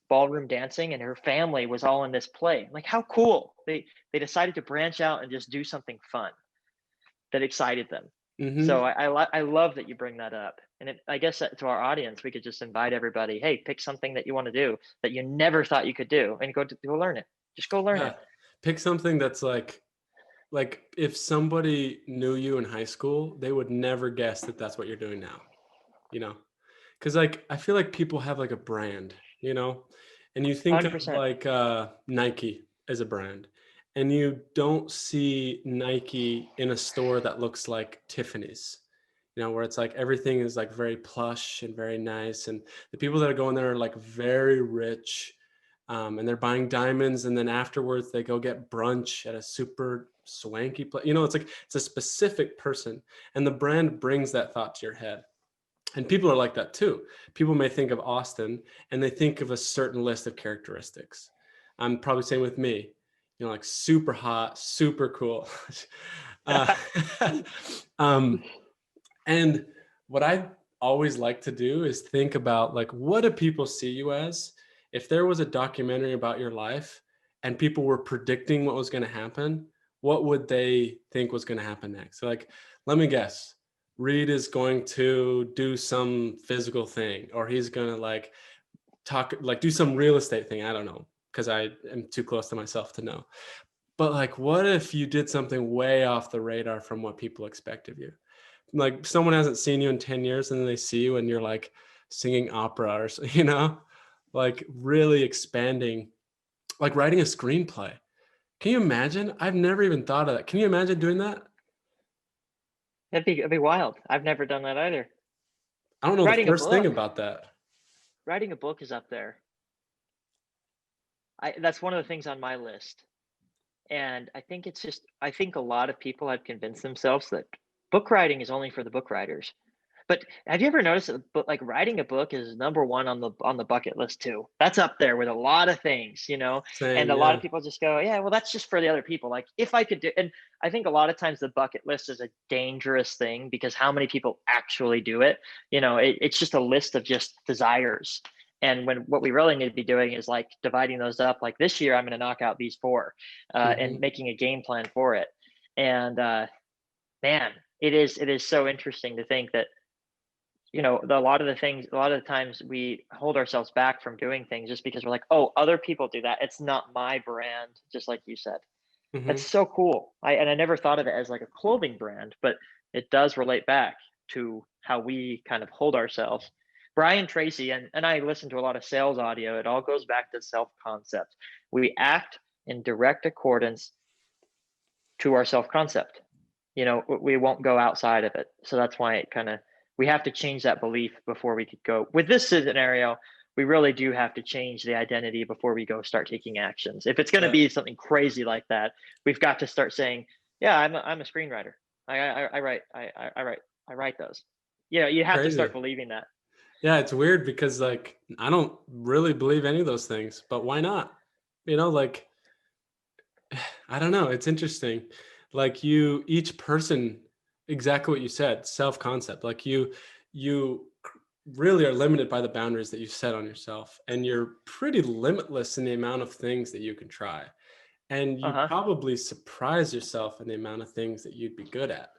ballroom dancing, and her family was all in this play. Like, how cool. They decided to branch out and just do something fun that excited them. So Hmm. I love that you bring that up. And I guess that to our audience, we could just invite everybody, hey, pick something that you want to do that you never thought you could do, and go learn it. Just go learn Yeah. it. Pick something that's like if somebody knew you in high school, they would never guess that that's what you're doing now, you know? Because like I feel like people have like a brand, and you think of 100%. like Nike as a brand, and you don't see Nike in a store that looks like Tiffany's, where it's like everything is like very plush and very nice, and the people that are going there are like very rich, and they're buying diamonds, and then afterwards they go get brunch at a super swanky place. It's like it's a specific person, and the brand brings that thought to your head. And people are like that too. People may think of Austin and they think of a certain list of characteristics. I'm probably same with me. like super hot, super cool. uh, um, and what I always like to do is think about like, what do people see you as? If there was a documentary about your life and people were predicting what was going to happen, what would they think was going to happen next? So like, let me guess. Reed is going to do some physical thing, or he's going to like do some real estate thing. I don't know, because I am too close to myself to know. But like, what if you did something way off the radar from what people expect of you? Like someone hasn't seen you in 10 years and then they see you and you're like singing opera or, like really expanding, like writing a screenplay. Can you imagine? I've never even thought of that. Can you imagine doing that? It'd be wild. I've never done that either. I don't know the Writing a first thing book. about that. Writing a book is up there. That's one of the things on my list. And I think a lot of people have convinced themselves that book writing is only for the book writers. But have you ever noticed that like writing a book is number one on the bucket list too? That's up there with a lot of things, and Same, a lot yeah. of people just go, yeah, well, that's just for the other people. Like if I could do, and I think a lot of times the bucket list is a dangerous thing because how many people actually do it? It's just a list of just desires. And when what we really need to be doing is like dividing those up. Like this year, I'm going to knock out these four, and Hmm. making a game plan for it. And man, it is so interesting to think that a lot of the things, a lot of the times we hold ourselves back from doing things just because we're like, oh, other people do that. It's not my brand, just like you said. That's Hmm. so cool. I never thought of it as like a clothing brand, but it does relate back to how we kind of hold ourselves. Brian Tracy, and I listen to a lot of sales audio. It all goes back to self concept. We act in direct accordance to our self concept. We won't go outside of it. So that's why we have to change that belief before we could go. With this scenario, we really do have to change the identity before we go start taking actions. If it's going to Yeah. be something crazy like that, we've got to start saying, yeah, I'm a screenwriter. I write those. You have to start Crazy. believing that. Yeah, it's weird because like I don't really believe any of those things, but why not? Like I don't know. It's interesting. Like each person, exactly what you said, self-concept. Like you really are limited by the boundaries that you set on yourself, and you're pretty limitless in the amount of things that you can try. And Uh you huh. probably surprise yourself in the amount of things that you'd be good at.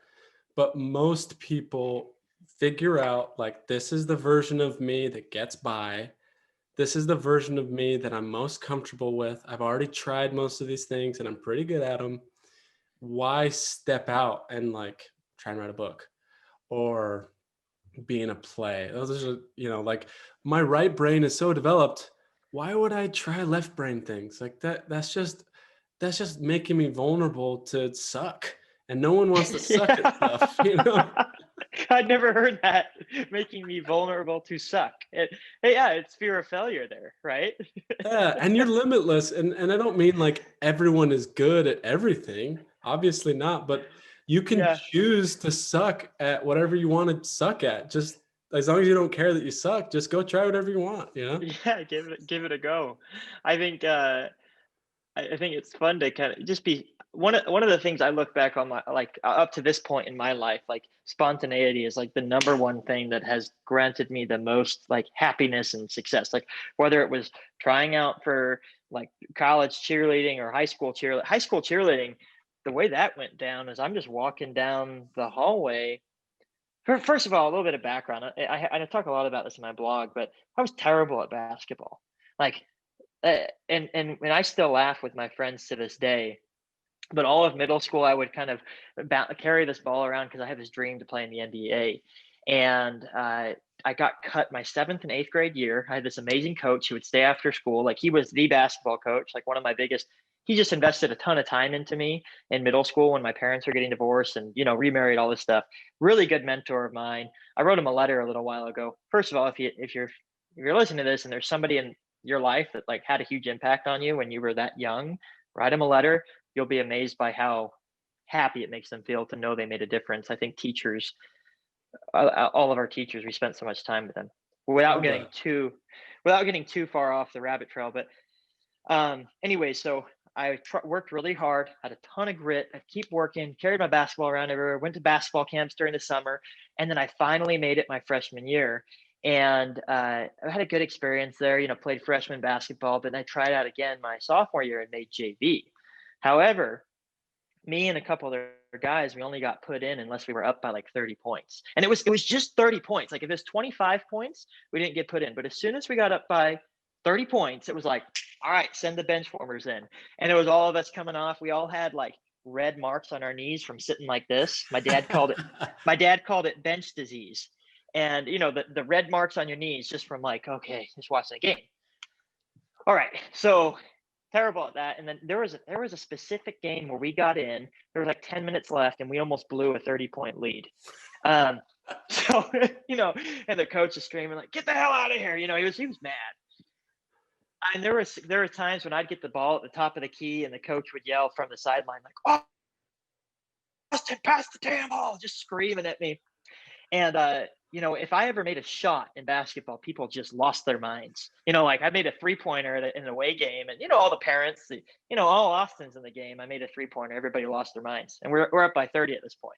But most people figure out like this is the version of me that gets by. This is the version of me that I'm most comfortable with. I've already tried most of these things and I'm pretty good at them. Why step out and like try and write a book or be in a play? Those are, like my right brain is so developed. Why would I try left brain things like that? That's just making me vulnerable to suck. And no one wants to suck at stuff, Yeah. I'd never heard that. Making me vulnerable to suck. Yeah, it's fear of failure there, right? Yeah, and you're limitless. And I don't mean like everyone is good at everything. Obviously not, but you can Yeah. choose to suck at whatever you want to suck at. Just as long as you don't care that you suck, just go try whatever you want. Yeah, give it a go. I think I think it's fun to kind of just be one of the things I look back on my like up to this point in my life, like spontaneity is like the number one thing that has granted me the most like happiness and success. Like whether it was trying out for like college cheerleading or high school cheerleading, the way that went down is I'm just walking down the hallway. First of all, a little bit of background. I talk a lot about this in my blog, but I was terrible at basketball. Like and I still laugh with my friends to this day. But all of middle school, I would kind of carry this ball around because I had this dream to play in the NBA. And I got cut my seventh and eighth grade year. I had this amazing coach who would stay after school. Like he was the basketball coach, like one of my biggest. He just invested a ton of time into me in middle school when my parents were getting divorced and remarried, all this stuff. Really good mentor of mine. I wrote him a letter a little while ago. First of all, if you're listening to this and there's somebody in your life that like had a huge impact on you when you were that young, write him a letter. You'll be amazed by how happy it makes them feel to know they made a difference. I think teachers, all of our teachers, we spent so much time with them without Love getting that. too, without getting too far off the rabbit trail. But anyway, so worked really hard, had a ton of grit. I keep working, carried my basketball around everywhere, went to basketball camps during the summer. And then I finally made it my freshman year. And I had a good experience there, played freshman basketball, but then I tried out again my sophomore year and made JV. However, me and a couple other guys, we only got put in unless we were up by like 30 points. And it was just 30 points. Like if it's 25 points, we didn't get put in. But as soon as we got up by 30 points, it was like, all right, send the bench warmers in. And it was all of us coming off. We all had like red marks on our knees from sitting like this. My dad called it bench disease. And the red marks on your knees just from like, okay, just watching the game. All right. So terrible at that. And then there was a specific game where we got in, there was like 10 minutes left and we almost blew a 30-point lead. So, and the coach is screaming like, get the hell out of here. He was mad. And there were times when I'd get the ball at the top of the key and the coach would yell from the sideline, like, oh, Austin, pass the damn ball, just screaming at me. And, if I ever made a shot in basketball, people just lost their minds. Like I made a 3-pointer in an away game and, all the parents, all Austin's in the game. I made a 3-pointer. Everybody lost their minds. And we're up by 30 at this point.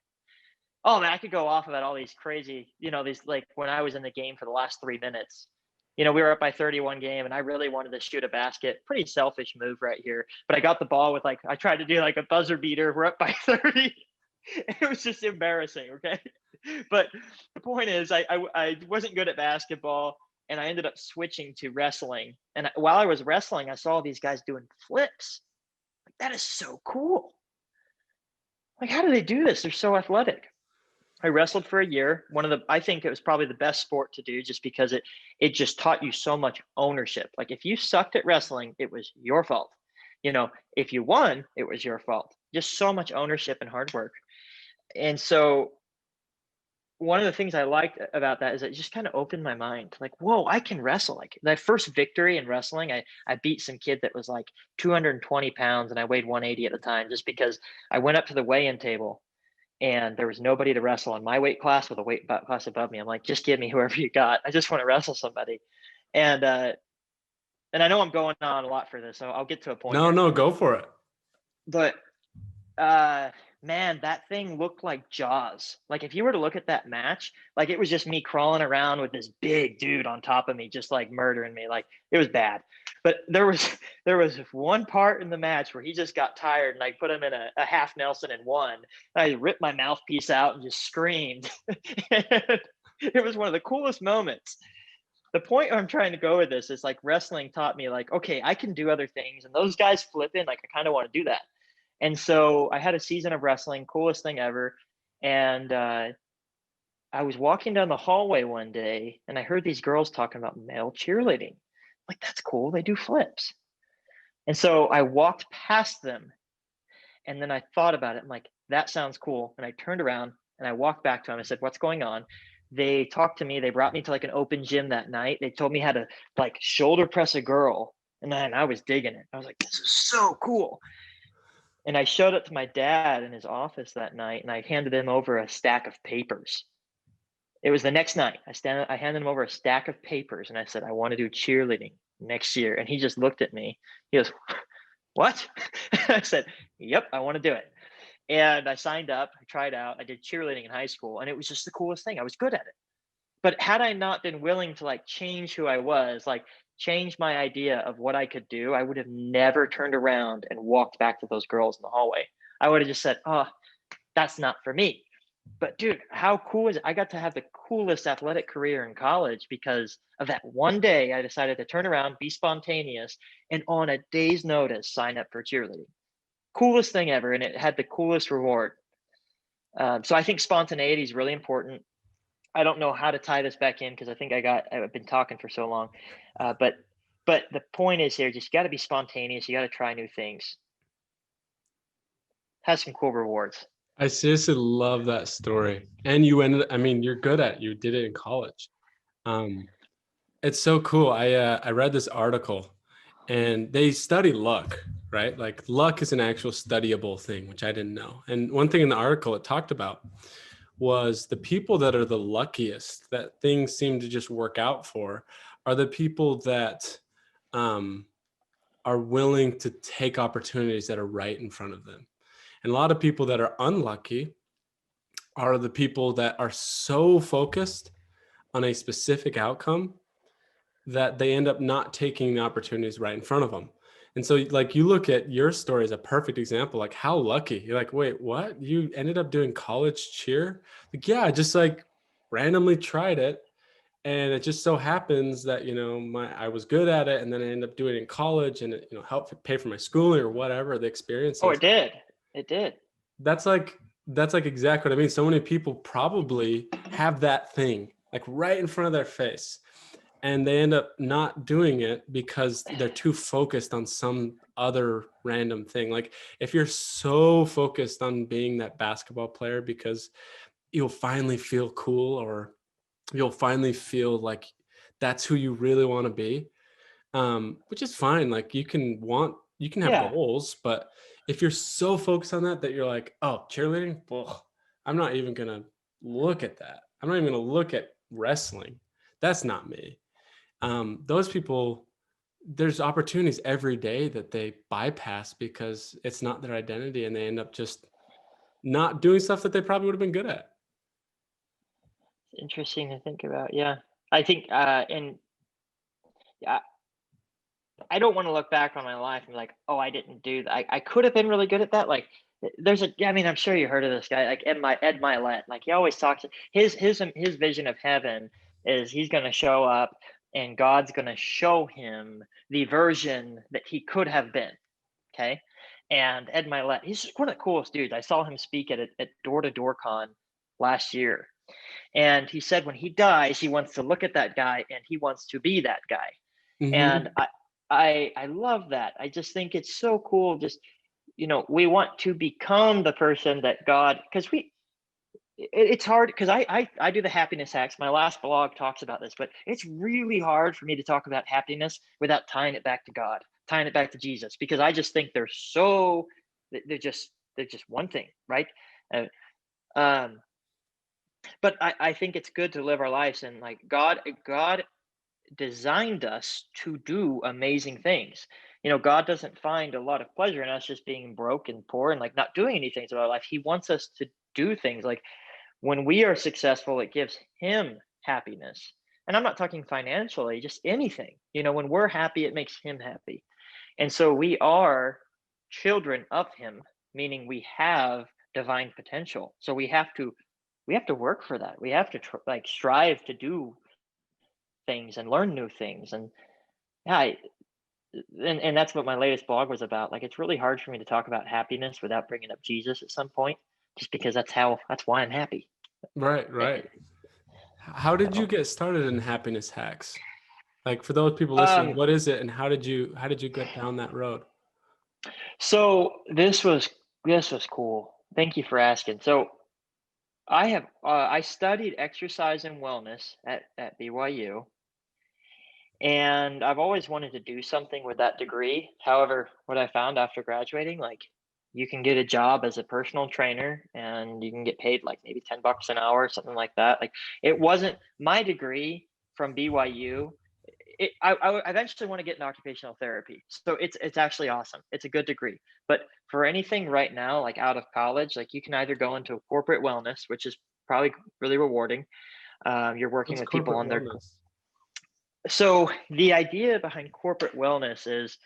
Oh man, I could go off about all these crazy, these like when I was in the game for the last 3 minutes, we were up by 31 game and I really wanted to shoot a basket. Pretty selfish move right here. But I got the ball with I tried to do like a buzzer beater. We're up by 30. It was just embarrassing. Okay. But the point is I wasn't good at basketball and I ended up switching to wrestling. And while I was wrestling, I saw these guys doing flips. Like, that is so cool. Like, how do they do this? They're so athletic. I wrestled for a year. I think it was probably the best sport to do just because it just taught you so much ownership. Like if you sucked at wrestling, it was your fault. If you won, it was your fault. Just so much ownership and hard work. And so one of the things I liked about that is it just kind of opened my mind. Like, whoa, I can wrestle. Like my first victory in wrestling, I beat some kid that was like 220 pounds and I weighed 180 at the time just because I went up to the weigh-in table and there was nobody to wrestle in my weight class with a weight class above me. I'm like, just give me whoever you got. I just want to wrestle somebody. And I know I'm going on a lot for this, so I'll get to a point. No, go for it. But man, that thing looked like Jaws. Like if you were to look at that match, like it was just me crawling around with this big dude on top of me, just like murdering me. Like it was bad. But there was one part in the match where he just got tired and I put him in a half Nelson and won. And I ripped my mouthpiece out and just screamed. It was one of the coolest moments. The point I'm trying to go with this is like wrestling taught me like, okay, I can do other things. And those guys flipping, like I kind of want to do that. And so I had a season of wrestling, coolest thing ever. And I was walking down the hallway one day and I heard these girls talking about male cheerleading. Like, that's cool. They do flips. And so I walked past them and then I thought about it. I'm like, that sounds cool. And I turned around and I walked back to them. I said, what's going on? They talked to me. They brought me to like an open gym that night. They told me how to like shoulder press a girl. And then I was digging it. I was like, this is so cool. And I showed it to my dad in his office that night and I handed him over a stack of papers. It was the next night. I handed him over a stack of papers and I said, I want to do cheerleading next year. And he just looked at me. He goes, what? I said, yep, I want to do it. And I signed up, I tried out, I did cheerleading in high school and it was just the coolest thing. I was good at it. But had I not been willing to like change who I was, like change my idea of what I could do, I would have never turned around and walked back to those girls in the hallway. I would have just said, oh, that's not for me. But dude, how cool is it? I got to have the coolest athletic career in college because of that one day I decided to turn around, be spontaneous, and on a day's notice, sign up for cheerleading. Coolest thing ever. And it had the coolest reward. So I think spontaneity is really important. I don't know how to tie this back in because I think I've been talking for so long. But the point is here, just got to be spontaneous. You got to try new things. Has some cool rewards. I seriously love that story. And you're good at it. You did it in college. It's so cool. I read this article and they study luck, right? Like luck is an actual studyable thing, which I didn't know. And one thing in the article it talked about was the people that are the luckiest, that things seem to just work out for, are the people that are willing to take opportunities that are right in front of them. And a lot of people that are unlucky are the people that are so focused on a specific outcome that they end up not taking the opportunities right in front of them. And so like you look at your story as a perfect example, like how lucky. You're like, wait, what? You ended up doing college cheer? Like, yeah, I just like randomly tried it. And it just so happens that, you know, I was good at it, and then I ended up doing it in college, and it, you know, helped pay for my schooling or whatever the Oh, experiences. it did. It did. That's like exactly what I mean. So many people probably have that thing like right in front of their face, and they end up not doing it because they're too focused on some other random thing. Like if you're so focused on being that basketball player because you'll finally feel cool, or you'll finally feel like that's who you really want to be, which is fine. Like you can have Yeah. goals, but if you're so focused on that you're like, oh, cheerleading, ugh, I'm not even gonna look at that. I'm not even gonna look at wrestling. That's not me. Those people, there's opportunities every day that they bypass because it's not their identity, and they end up just not doing stuff that they probably would have been good at. Interesting to think about. Yeah. I think, and yeah, I don't want to look back on my life and be like, oh, I didn't do that. I could have been really good at that. Like, there's a, I mean, I'm sure you heard of this guy, like Ed Milet. Like, he always talks. His vision of heaven is he's going to show up, and God's going to show him the version that he could have been. Okay, and Ed Milet, he's one of the coolest dudes. I saw him speak at Door to Door Con last year, and he said when he dies, he wants to look at that guy and he wants to be that guy. And Mm-hmm. I love that. I just think it's so cool. Just, we want to become the person that God, because it's hard, because I do the happiness hacks. My last blog talks about this, but it's really hard for me to talk about happiness without tying it back to God, tying it back to Jesus, because I just think they're just one thing, right? Uh, um, but I think it's good to live our lives, and like God designed us to do amazing things. God doesn't find a lot of pleasure in us just being broke and poor and like not doing anything in our life. He wants us to do things. Like when we are successful, it gives him happiness. And I'm not talking financially, just anything. When we're happy, it makes him happy. And so we are children of him, meaning we have divine potential. So we have to work for that. We have to strive to do things and learn new things. And yeah, and that's what my latest blog was about. Like, it's really hard for me to talk about happiness without bringing up Jesus at some point, just because that's why I'm happy. Right, right. How did you So, get started in happiness hacks? Like for those people listening, um, what is it, and how did you get down that road? so this was cool. Thank you for asking. So I studied exercise and wellness at BYU, and I've always wanted to do something with that degree. However, what I found after graduating, like, you can get a job as a personal trainer and you can get paid like maybe $10 an hour, something like that. Like, it wasn't my degree from BYU. I eventually want to get in occupational therapy. So it's actually awesome. It's a good degree. But for anything right now, like out of college, like, you can either go into corporate wellness, which is probably really rewarding. You're working What's with people corporate on their. wellness? So the idea behind corporate wellness is,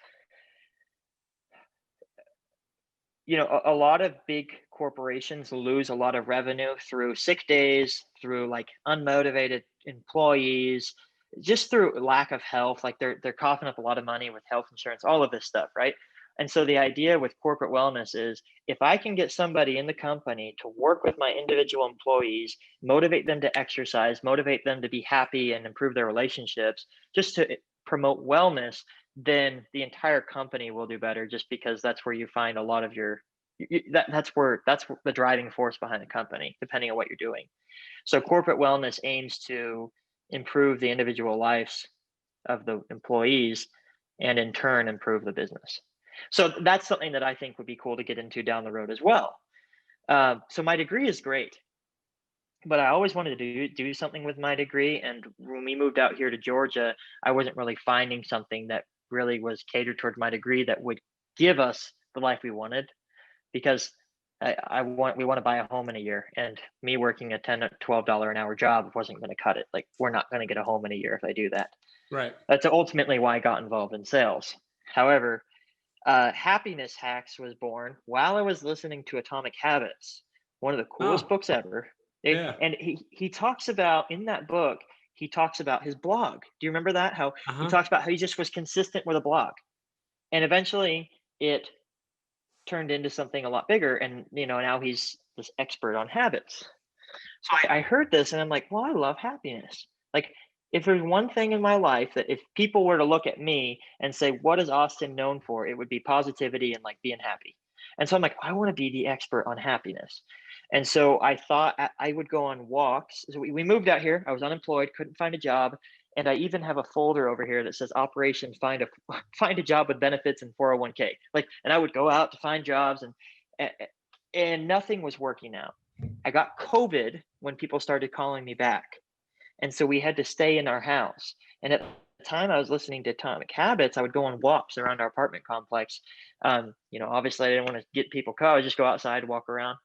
a lot of big corporations lose a lot of revenue through sick days, through like unmotivated employees, just through lack of health. Like, they're coughing up a lot of money with health insurance, all of this stuff, right? And so the idea with corporate wellness is, if I can get somebody in the company to work with my individual employees, motivate them to exercise, motivate them to be happy and improve their relationships, just to promote wellness, then the entire company will do better, just because that's where you find a lot of that's the driving force behind the company, depending on what you're doing. So corporate wellness aims to improve the individual lives of the employees, and in turn improve the business. So that's something that I think would be cool to get into down the road as well. So my degree is great, but I always wanted to do something with my degree. And when we moved out here to Georgia, I wasn't really finding something that really was catered towards my degree that would give us the life we wanted, because we want to buy a home in a year, and me working a $10 or $12 an hour job wasn't going to cut it. Like, we're not going to get a home in a year if I do that. Right. That's ultimately why I got involved in sales. However, Happiness Hacks was born while I was listening to Atomic Habits, one of the coolest Oh, books ever. yeah. And he talks about, in that book, he talks about his blog. Do you remember that? How he Uh-huh. talks about how he just was consistent with a blog, and eventually it turned into something a lot bigger. And now he's this expert on habits. So I heard this and I'm like, well, I love happiness. Like, if there's one thing in my life that if people were to look at me and say, what is Austin known for? It would be positivity and like being happy. And so I'm like, I want to be the expert on happiness. And so I thought I would go on walks. So we moved out here. I was unemployed, couldn't find a job. And I even have a folder over here that says Operation Find a Find a Job with Benefits and 401k. Like, and I would go out to find jobs, and nothing was working out. I got COVID when people started calling me back. And so we had to stay in our house. And at the time I was listening to Atomic Habits, I would go on walks around our apartment complex. Obviously I didn't want to get people caught. I would just go outside, walk around.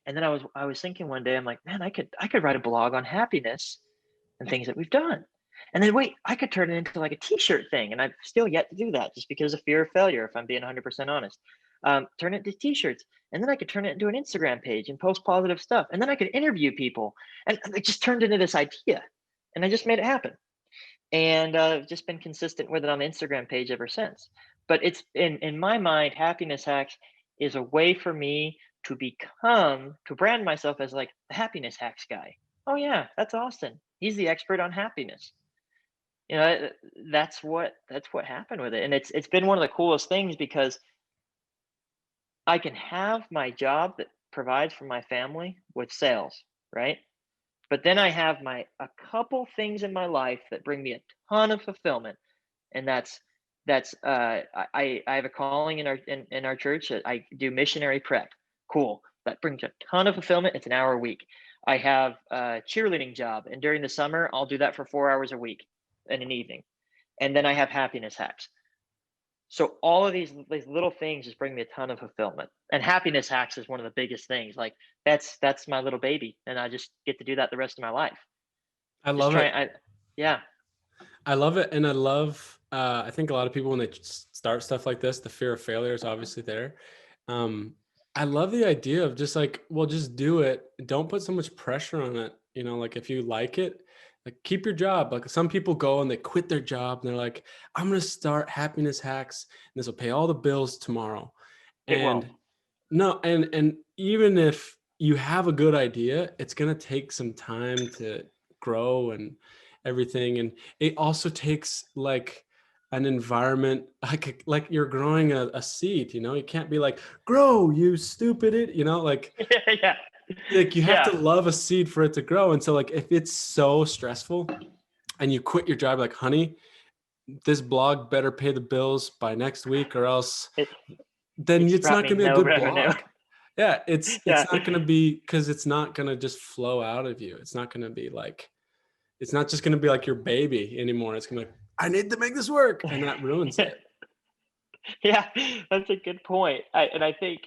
And then I was thinking one day, I'm like, man, I could write a blog on happiness and things that we've done. And then wait, I could turn it into like a t-shirt thing. And I've still yet to do that just because of fear of failure, if I'm being 100% honest. Turn it into t-shirts. And then I could turn it into an Instagram page and post positive stuff. And then I could interview people. And it just turned into this idea. And I just made it happen. And I've just been consistent with it on the Instagram page ever since. But it's in my mind, Happiness Hacks is a way for me to brand myself as like the Happiness Hacks guy. Oh yeah, that's Austin. He's the expert on happiness. You know, that's what happened with it. And it's been one of the coolest things because I can have my job that provides for my family with sales, right? But then I have a couple things in my life that bring me a ton of fulfillment, and I have a calling in our church. I do missionary prep. Cool. That brings a ton of fulfillment. It's an hour a week. I have a cheerleading job, and during the summer, I'll do that for 4 hours a week in an evening. And then I have Happiness Hacks. So all of these little things just bring me a ton of fulfillment. And Happiness Hacks is one of the biggest things. Like, that's my little baby, and I just get to do that the rest of my life. I Just love it. trying. Yeah. I love it. And I love, I think a lot of people, when they start stuff like this, the fear of failure is obviously there. I love the idea of just like, well, just do it. Don't put so much pressure on it. Like if you like it, like keep your job. Like some people go and they quit their job and they're like, I'm going to start Happiness Hacks and this will pay all the bills tomorrow. It won't. And no, and even if you have a good idea, it's going to take some time to grow and everything. And it also takes like an environment, like you're growing a seed, you can't be like, grow, you stupid it, Yeah. like you have Yeah. to love a seed for it to grow. And so like, if it's so stressful and you quit your job, like, honey, this blog better pay the bills by next week or else It then it's it's brought not me going to be a no good revenue. blog. Yeah, it's Yeah. not going to be, because it's not going to just flow out of you. It's not going to be like, it's not just going to be like your baby anymore. It's going to be like, I need to make this work. And that ruins it. Yeah, that's a good point. I think,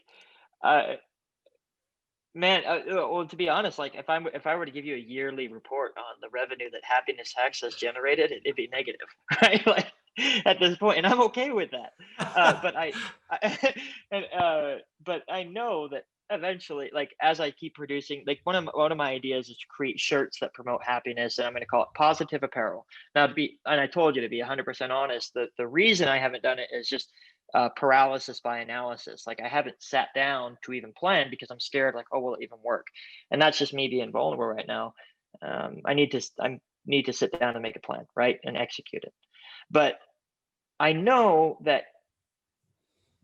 uh, man, well, to be honest, like if I were to give you a yearly report on the revenue that Happiness Hacks has generated, it'd be negative, right? Like at this point, and I'm okay with that. But I but I know that eventually, like as I keep producing, like one of my ideas is to create shirts that promote happiness, and I'm going to call it positive apparel. Now, and I told you to be 100% honest, the reason I haven't done it is just paralysis by analysis. Like I haven't sat down to even plan because I'm scared. Like, oh, will it even work? And that's just me being vulnerable right now. I need to sit down and make a plan, right, and execute it. But I know that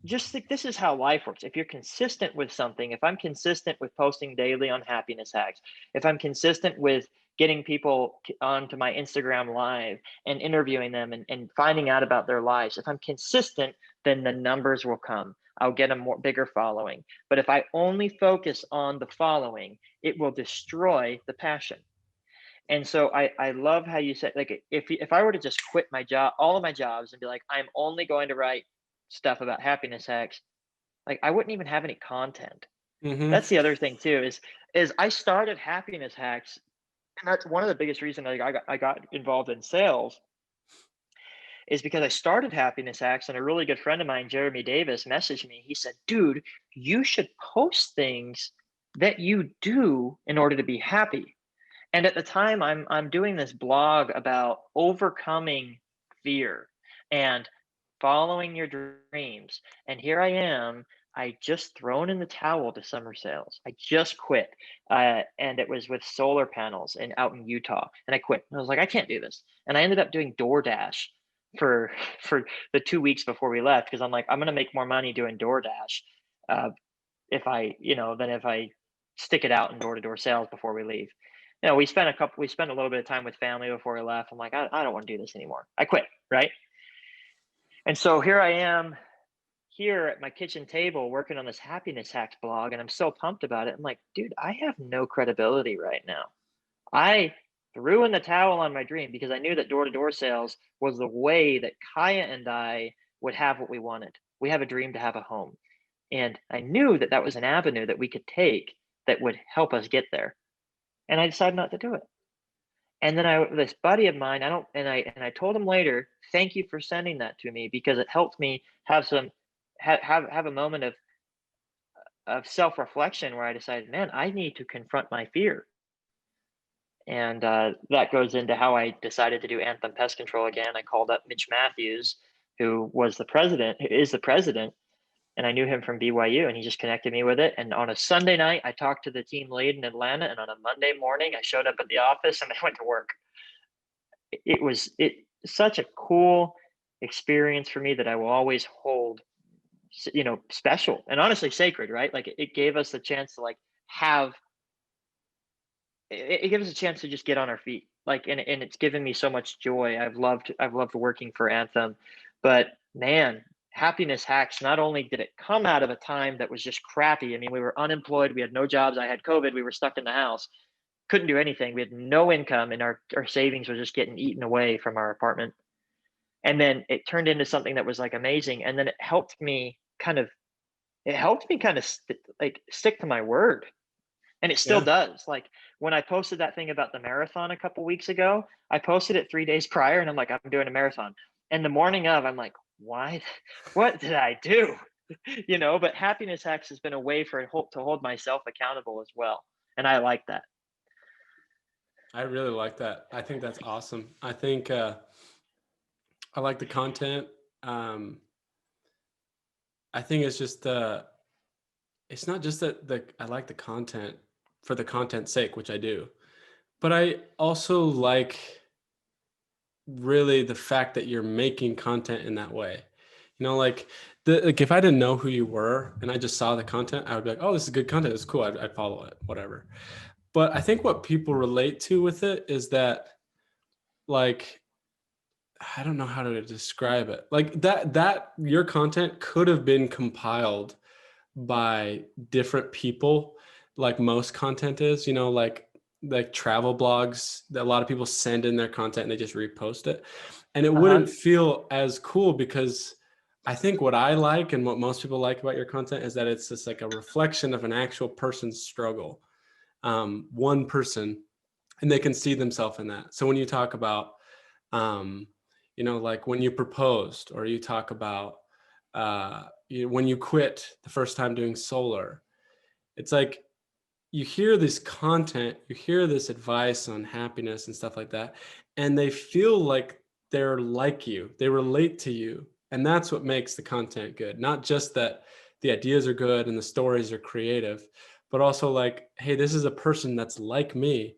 just like this is how life works. If you're consistent with something, if I'm consistent with posting daily on Happiness Hacks, if I'm consistent with getting people onto my Instagram live and interviewing them and finding out about their lives, if I'm consistent, then the numbers will come. I'll get a bigger following. But if I only focus on the following, it will destroy the passion. And so I love how you said, like, if I were to just quit my job, all of my jobs, and be like, I'm only going to write stuff about happiness hacks, like I wouldn't even have any content. Hmm. That's the other thing too, is I started happiness hacks, and that's one of the biggest reasons I got involved in sales, is because I started happiness hacks, and a really good friend of mine, Jeremy Davis, messaged me. He said, dude, you should post things that you do in order to be happy. And at the time, I'm doing this blog about overcoming fear and following your dreams. And here I am. I just thrown in the towel to summer sales. I just quit, and it was with solar panels and out in Utah. And I quit. And I was like, I can't do this. And I ended up doing DoorDash for for the 2 weeks before we left, because I'm like, I'm gonna make more money doing DoorDash, uh, if I, than if I stick it out in door to door sales before we leave. We spent a little bit of time with family before we left. I'm like, I don't want to do this anymore. I quit. Right. And so here I am here at my kitchen table working on this happiness hacks blog, and I'm so pumped about it. I'm like, dude, I have no credibility right now. I threw in the towel on my dream because I knew that door to door sales was the way that Kaya and I would have what we wanted. We have a dream to have a home. And I knew that that was an avenue that we could take that would help us get there. And I decided not to do it. And then this buddy of mine, I don't, and I told him later, thank you for sending that to me, because it helped me have have a moment of self reflection, where I decided, man, I need to confront my fear. And that goes into how I decided to do Anthem Pest Control again. I called up Mitch Matthews, who is the president, and I knew him from BYU, and he just connected me with it. And on a Sunday night, I talked to the team lead in Atlanta, and on a Monday morning, I showed up at the office and I went to work. It was such a cool experience for me that I will always hold, special and honestly sacred, right? Like it gave us the chance to like have it gives us a chance to just get on our feet. Like, and it's given me so much joy. I've loved working for Anthem. But man, happiness hacks, not only did it come out of a time that was just crappy. I mean, we were unemployed, we had no jobs, I had COVID, we were stuck in the house, couldn't do anything. We had no income, and our savings was just getting eaten away from our apartment. And then it turned into something that was like amazing. And then it helped me kind of like stick to my word, and it still Yeah. does. Like when I posted that thing about the marathon a couple weeks ago, I posted it 3 days prior, and I'm like, I'm doing a marathon. And the morning of, I'm like, why? What did I do? But happiness hacks has been a way to hold myself accountable as well, and I like that. I really like that. I think that's awesome. I think I like the content. Um, I think it's just it's not just that I like the content for the content's sake, which I do, but I also like really the fact that you're making content in that way. Like like if I didn't know who you were and I just saw the content, I would be like, oh, this is good content. It's cool. I'd follow it, whatever. But I think what people relate to with it is that, like, I don't know how to describe it. Like that your content could have been compiled by different people, like most content is, like travel blogs that a lot of people send in their content and they just repost it. And it Uh-huh. wouldn't feel as cool, because I think what I like and what most people like about your content is that it's just like a reflection of an actual person's struggle, one person, and they can see themselves in that. So when you talk about, like when you proposed, or you talk about when you quit the first time doing solar, it's like you hear this content, you hear this advice on happiness and stuff like that, and they feel like they're like you, they relate to you. And that's what makes the content good. Not just that the ideas are good and the stories are creative, but also like, hey, this is a person that's like me,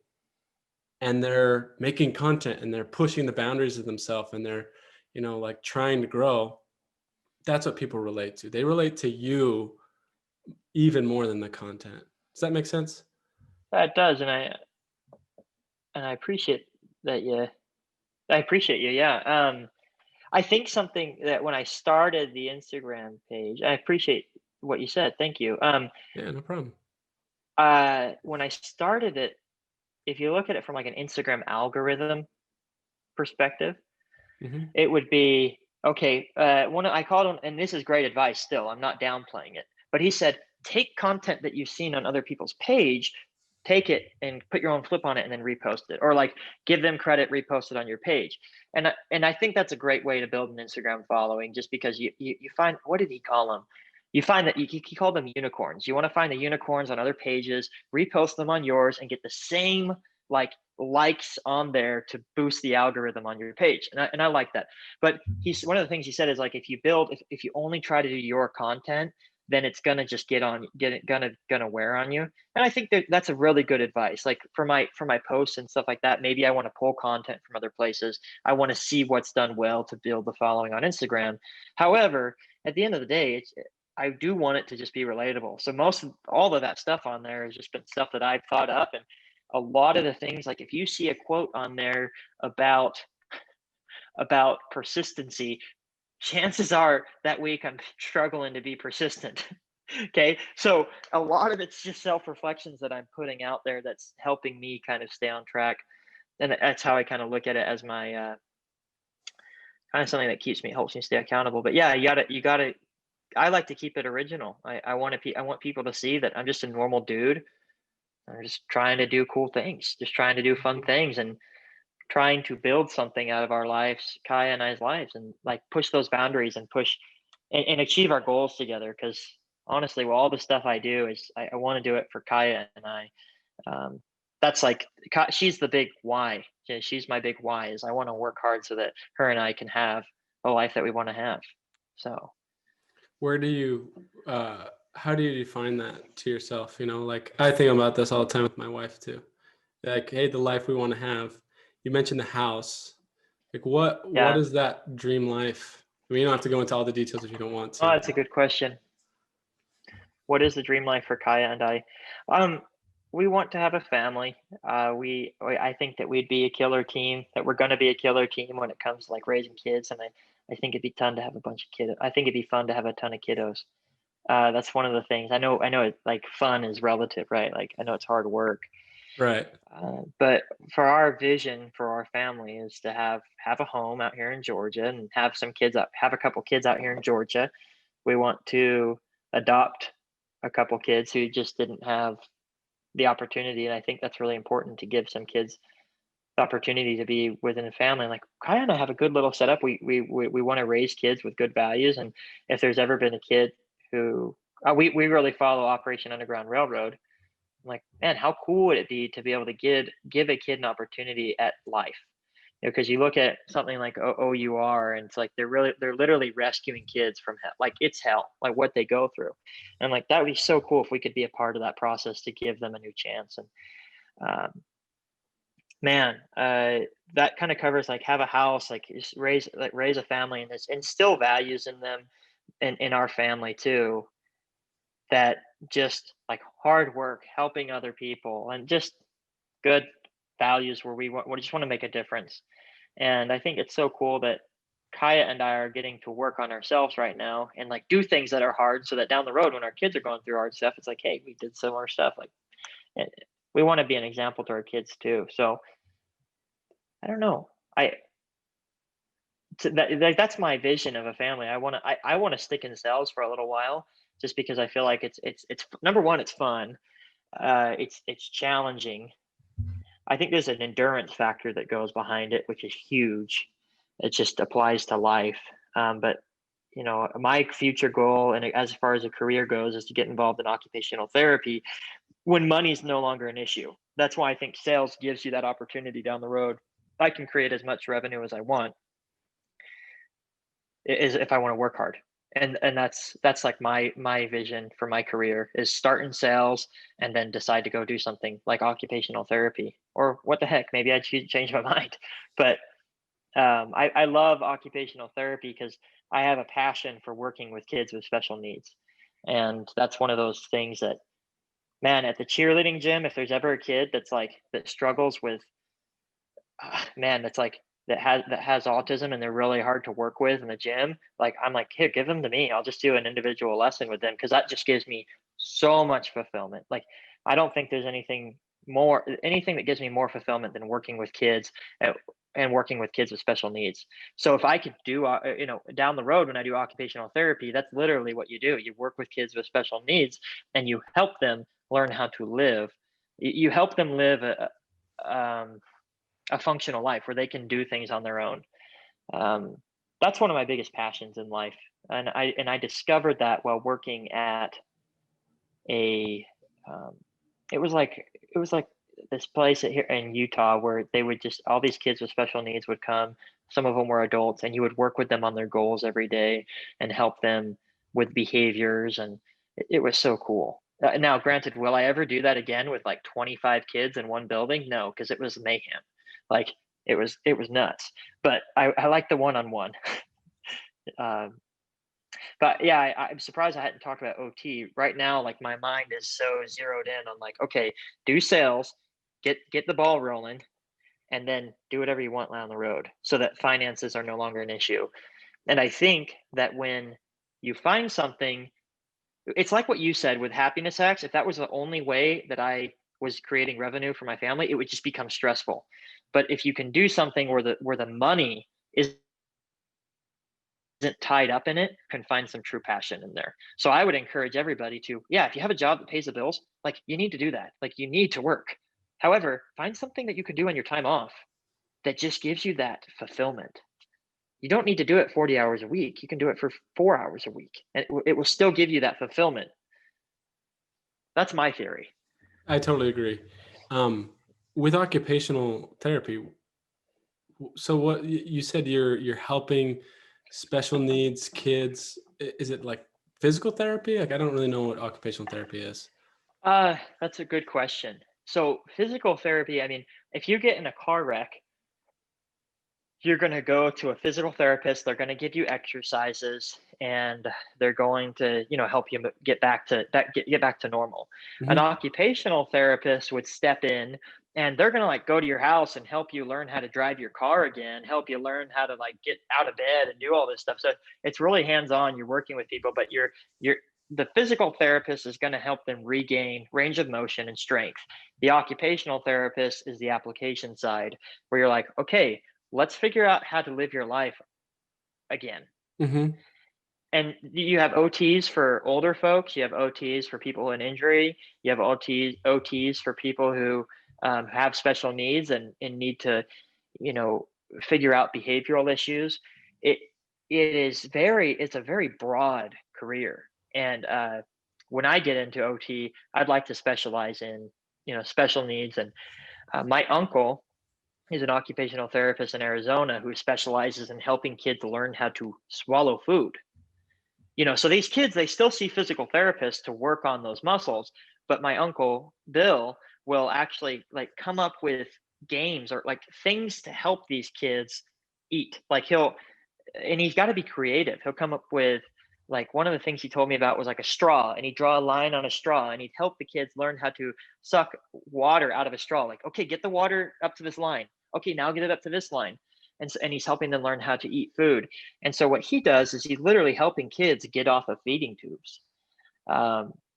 and they're making content and they're pushing the boundaries of themselves, and they're, like trying to grow. That's what people relate to. They relate to you even more than the content. Does that make sense? That does, and I appreciate that. Yeah, I appreciate you. Yeah. I think something that when I started the Instagram page, I appreciate what you said. Thank you. Yeah, no problem. When I started it, if you look at it from like an Instagram algorithm perspective, Hmm. it would be okay. I called him, and this is great advice. Still, I'm not downplaying it, but he said take content that you've seen on other people's page, take it and put your own flip on it, and then repost it, or like give them credit, repost it on your page. And I think that's a great way to build an Instagram following, just because you find, what did he call them? You find that he called them unicorns. You want to find the unicorns on other pages, repost them on yours, and get the same like likes on there to boost the algorithm on your page. And I like that. But he's one of the things he said is like, if you build, if you only try to do your content, then it's gonna just gonna wear on you. And I think that that's a really good advice. Like for my posts and stuff like that, maybe I want to pull content from other places. I want to see what's done well to build the following on Instagram. However, at the end of the day, I do want it to just be relatable. So all of that stuff on there has just been stuff that I've thought up. And a lot of the things, like if you see a quote on there about persistency, chances are that week I'm struggling to be persistent. Okay. So a lot of it's just self-reflections that I'm putting out there that's helping me kind of stay on track. And that's how I kind of look at it, as my kind of something that helps me stay accountable. But yeah, you gotta, I like to keep it original. I want people to see that I'm just a normal dude. I'm just trying to do cool things, just trying to do fun things, and trying to build something out of our lives, Kaya and I's lives, and like push those boundaries and push and achieve our goals together. Because honestly, well, all the stuff I do is I want to do it for Kaya and I. Um, that's like, she's the big why. Yeah, she's my big why, is I want to work hard so that her and I can have a life that we want to have. So Where do you, how do you define that to yourself? Like I think about this all the time with my wife too. Like, hey, the life we want to have. You mentioned the house. Like, what yeah, is that dream life? I mean, you don't have to go into all the details if you don't want oh, to. that's a good question. What is the dream life for Kaya and I? Um, we want to have a family. I think that we'd be a killer team. That we're going to be a killer team when it comes to like raising kids, and I think it'd be fun to have a bunch of kids. I think it'd be fun to have a ton of kiddos. That's one of the things. I know it, like fun is relative, right? Like I know it's hard work, Right. but for our vision for our family is to have a home out here in Georgia, and have a couple kids out here in Georgia. We want to adopt a couple kids who just didn't have the opportunity, and I think that's really important, to give some kids the opportunity to be within a family. Like Kaya and I have a good little setup. We want to raise kids with good values, and if there's ever been a kid who we really follow Operation Underground Railroad. I'm like, man, how cool would it be to be able to give a kid an opportunity at life? Because you look at something like OUR, and it's like they're literally rescuing kids from hell. Like it's hell, like what they go through. And like that would be so cool if we could be a part of that process to give them a new chance. And man, that kind of covers like have a house, like just raise a family, and instill values in them, and in our family too, that just like hard work, helping other people, and just good values where we just want to make a difference. And I think it's so cool that Kaya and I are getting to work on ourselves right now, and like do things that are hard, so that down the road when our kids are going through hard stuff, it's like, hey, we did similar stuff. Like we want to be an example to our kids too. So I don't know. That's my vision of a family. I want to stick in sales for a little while, just because I feel like it's number one, it's fun. It's challenging. I think there's an endurance factor that goes behind it, which is huge. It just applies to life. But my future goal, and as far as a career goes, is to get involved in occupational therapy when money is no longer an issue. That's why I think sales gives you that opportunity down the road. I can create as much revenue as I want, is if I want to work hard. And that's like my vision for my career, is start in sales and then decide to go do something like occupational therapy, or what the heck, maybe I change my mind. But I love occupational therapy because I have a passion for working with kids with special needs. And that's one of those things that, man, at the cheerleading gym, if there's ever a kid that struggles with, man, that's like, that has autism, and they're really hard to work with in the gym, like I'm like, here, give them to me. I'll just do an individual lesson with them, because that just gives me so much fulfillment. Like I don't think there's anything anything that gives me more fulfillment than working with kids and working with kids with special needs. So if I could do, down the road when I do occupational therapy, that's literally what you do. You work with kids with special needs and you help them learn how to live. You help them live a functional life where they can do things on their own. Um, that's one of my biggest passions in life, and I discovered that while working at a um, it was like this place here in Utah where they would just all these kids with special needs would come. Some of them were adults, and you would work with them on their goals every day and help them with behaviors, and it was so cool. Now, granted, will I ever do that again with like 25 kids in one building? No, because it was mayhem. Like it was nuts. But I like the one-on-one. Um, but yeah, I'm surprised I hadn't talked about OT right now. Like my mind is so zeroed in on like, okay, do sales, get the ball rolling, and then do whatever you want down the road, so that finances are no longer an issue. And I think that when you find something, it's like what you said with happiness hacks. If that was the only way that I was creating revenue for my family, it would just become stressful. But if you can do something where the money isn't tied up in it, can find some true passion in there. So I would encourage everybody to, yeah, if you have a job that pays the bills, like you need to do that. Like you need to work. However, find something that you can do on your time off that just gives you that fulfillment. You don't need to do it 40 hours a week. You can do it for 4 hours a week, and it will still give you that fulfillment. That's my theory. I totally agree. With occupational therapy, so what you said, you're helping special needs kids. Is it like physical therapy? Like I don't really know what occupational therapy is. That's a good question. So physical therapy, I mean, if you get in a car wreck, you're going to go to a physical therapist. They're going to give you exercises, and they're going to, help you get back to get back to normal. An Hmm. occupational therapist would step in, and they're going to like go to your house and help you learn how to drive your car again, help you learn how to like get out of bed and do all this stuff. So it's really hands-on. You're working with people, but you're the physical therapist is going to help them regain range of motion and strength. The occupational therapist is the application side, where you're like, okay, let's figure out how to live your life again. Hmm. And you have OTs for older folks, you have OTs for people in injury, you have OTs for people who have special needs and need to, you know, figure out behavioral issues. It it's a very broad career. And when I get into OT, I'd like to specialize in, special needs. And my uncle, he's an occupational therapist in Arizona who specializes in helping kids learn how to swallow food. So these kids, they still see physical therapists to work on those muscles, but my uncle Bill will actually like come up with games or like things to help these kids eat. Like he's got to be creative. He'll come up with, like, one of the things he told me about was like a straw, and he'd draw a line on a straw, and he'd help the kids learn how to suck water out of a straw. Like, okay, get the water up to this line. Okay, now get it up to this line. And he's helping them learn how to eat food. And so what he does is he's literally helping kids get off of feeding tubes.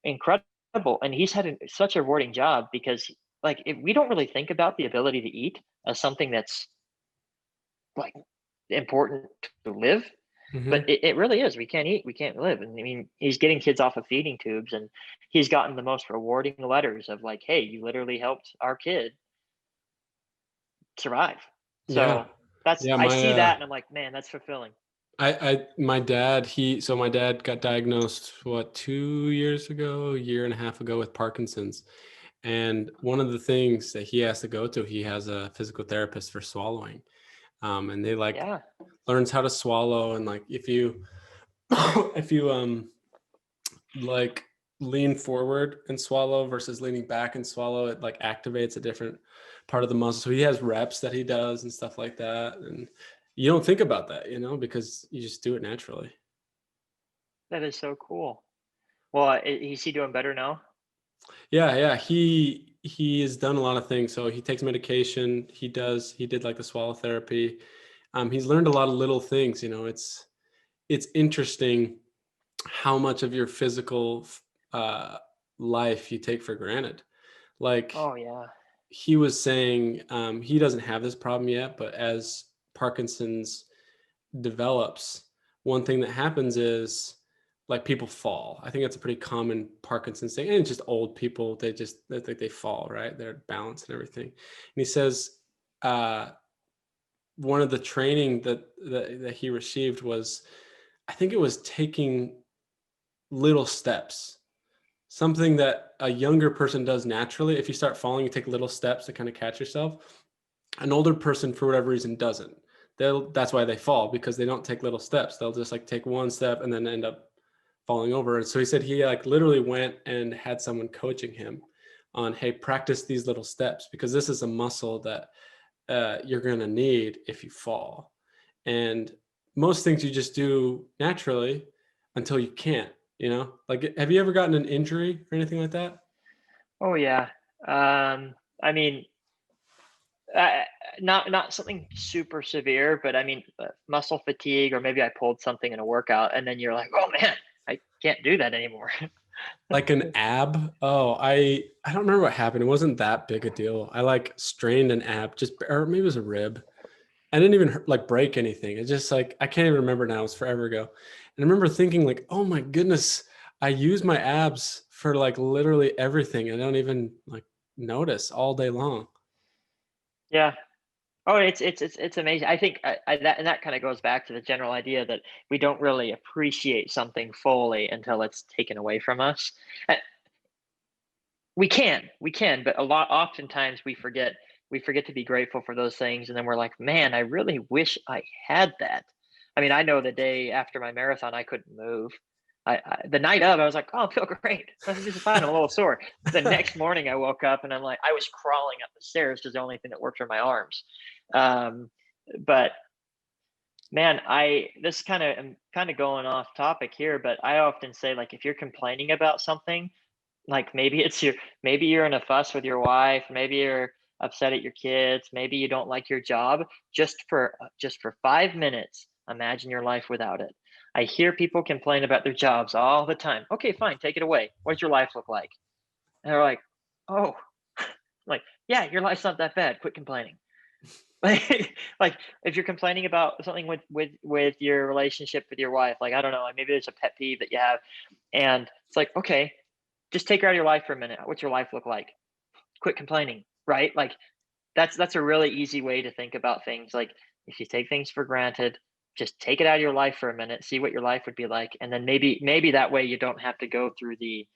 Incredible. And he's had such a rewarding job because, like, we don't really think about the ability to eat as something that's like important to live, but Hmm. it really is. We can't eat, we can't live. And I mean, he's getting kids off of feeding tubes, and he's gotten the most rewarding letters of like, hey, you literally helped our kid survive. Yeah. So that's, Yeah. I see that and I'm like, man, that's fulfilling. My dad, so my dad got diagnosed, what, 2 years ago, a year and a half ago, with Parkinson's. And one of the things that he has to go to, he has a physical therapist for swallowing. And they like Yeah. learns how to swallow. And like, if you, if you, like lean forward and swallow versus leaning back and swallow, it like activates a different part of the muscle. So he has reps that he does and stuff like that. And you don't think about that, because you just do it naturally. That is so cool. Well, is he doing better now? Yeah, yeah. He has done a lot of things. So he takes medication. He did like the swallow therapy. He's learned a lot of little things. It's interesting how much of your physical uh life you take for granted. Like Oh yeah. he was saying he doesn't have this problem yet, but as Parkinson's develops, one thing that happens is like people fall. I think that's a pretty common Parkinson's thing, and just old people, they fall, right? Their balance and everything. And he says one of the training that he received was, I think it was taking little steps, something that a younger person does naturally. If you start falling, you take little steps to kind of catch yourself. An older person, for whatever reason, doesn't. That's why they fall, because they don't take little steps. They'll just like take one step and then end up falling over. And so he said he like literally went and had someone coaching him on, hey, practice these little steps, because this is a muscle that you're going to need if you fall. And most things you just do naturally until you can't, like, have you ever gotten an injury or anything like that? Oh yeah. I mean, uh, not something super severe, but I mean, muscle fatigue, or maybe I pulled something in a workout, and then you're like, oh man, I can't do that anymore. Like an ab? Oh, I don't remember what happened. It wasn't that big a deal. I like strained an ab, or maybe it was a rib. I didn't even like break anything. It's just like, I can't even remember now. It was forever ago. And I remember thinking like, oh my goodness, I use my abs for like literally everything. I don't even like notice all day long. Yeah. Oh, it's amazing. I think that kind of goes back to the general idea that we don't really appreciate something fully until it's taken away from us. Uh, we can, but oftentimes we forget to be grateful for those things, and then we're like, man, I really wish I had that. I mean, I know the day after my marathon, I couldn't move. The night of, I was like, oh, I feel great. This is fine. I'm a little sore. The next morning, I woke up and I'm like, I was crawling up the stairs because the only thing that worked were my arms. Um, but man, this kind of going off topic here, but I often say, like, if you're complaining about something, like maybe you're in a fuss with your wife, maybe you're upset at your kids, maybe you don't like your job, just for 5 minutes, imagine your life without it. I hear people complain about their jobs all the time. Okay, fine, take it away. What does your life look like? And they're like, "Oh." Like, "Yeah, your life's not that bad. Quit complaining." Like if you're complaining about something with your relationship with your wife, like, I don't know, like maybe there's a pet peeve that you have, and it's like, okay, just take her out of your life for a minute. What's your life look like? Quit complaining, right? Like that's a really easy way to think about things. Like, if you take things for granted, just take it out of your life for a minute, see what your life would be like, and then maybe that way you don't have to go through the,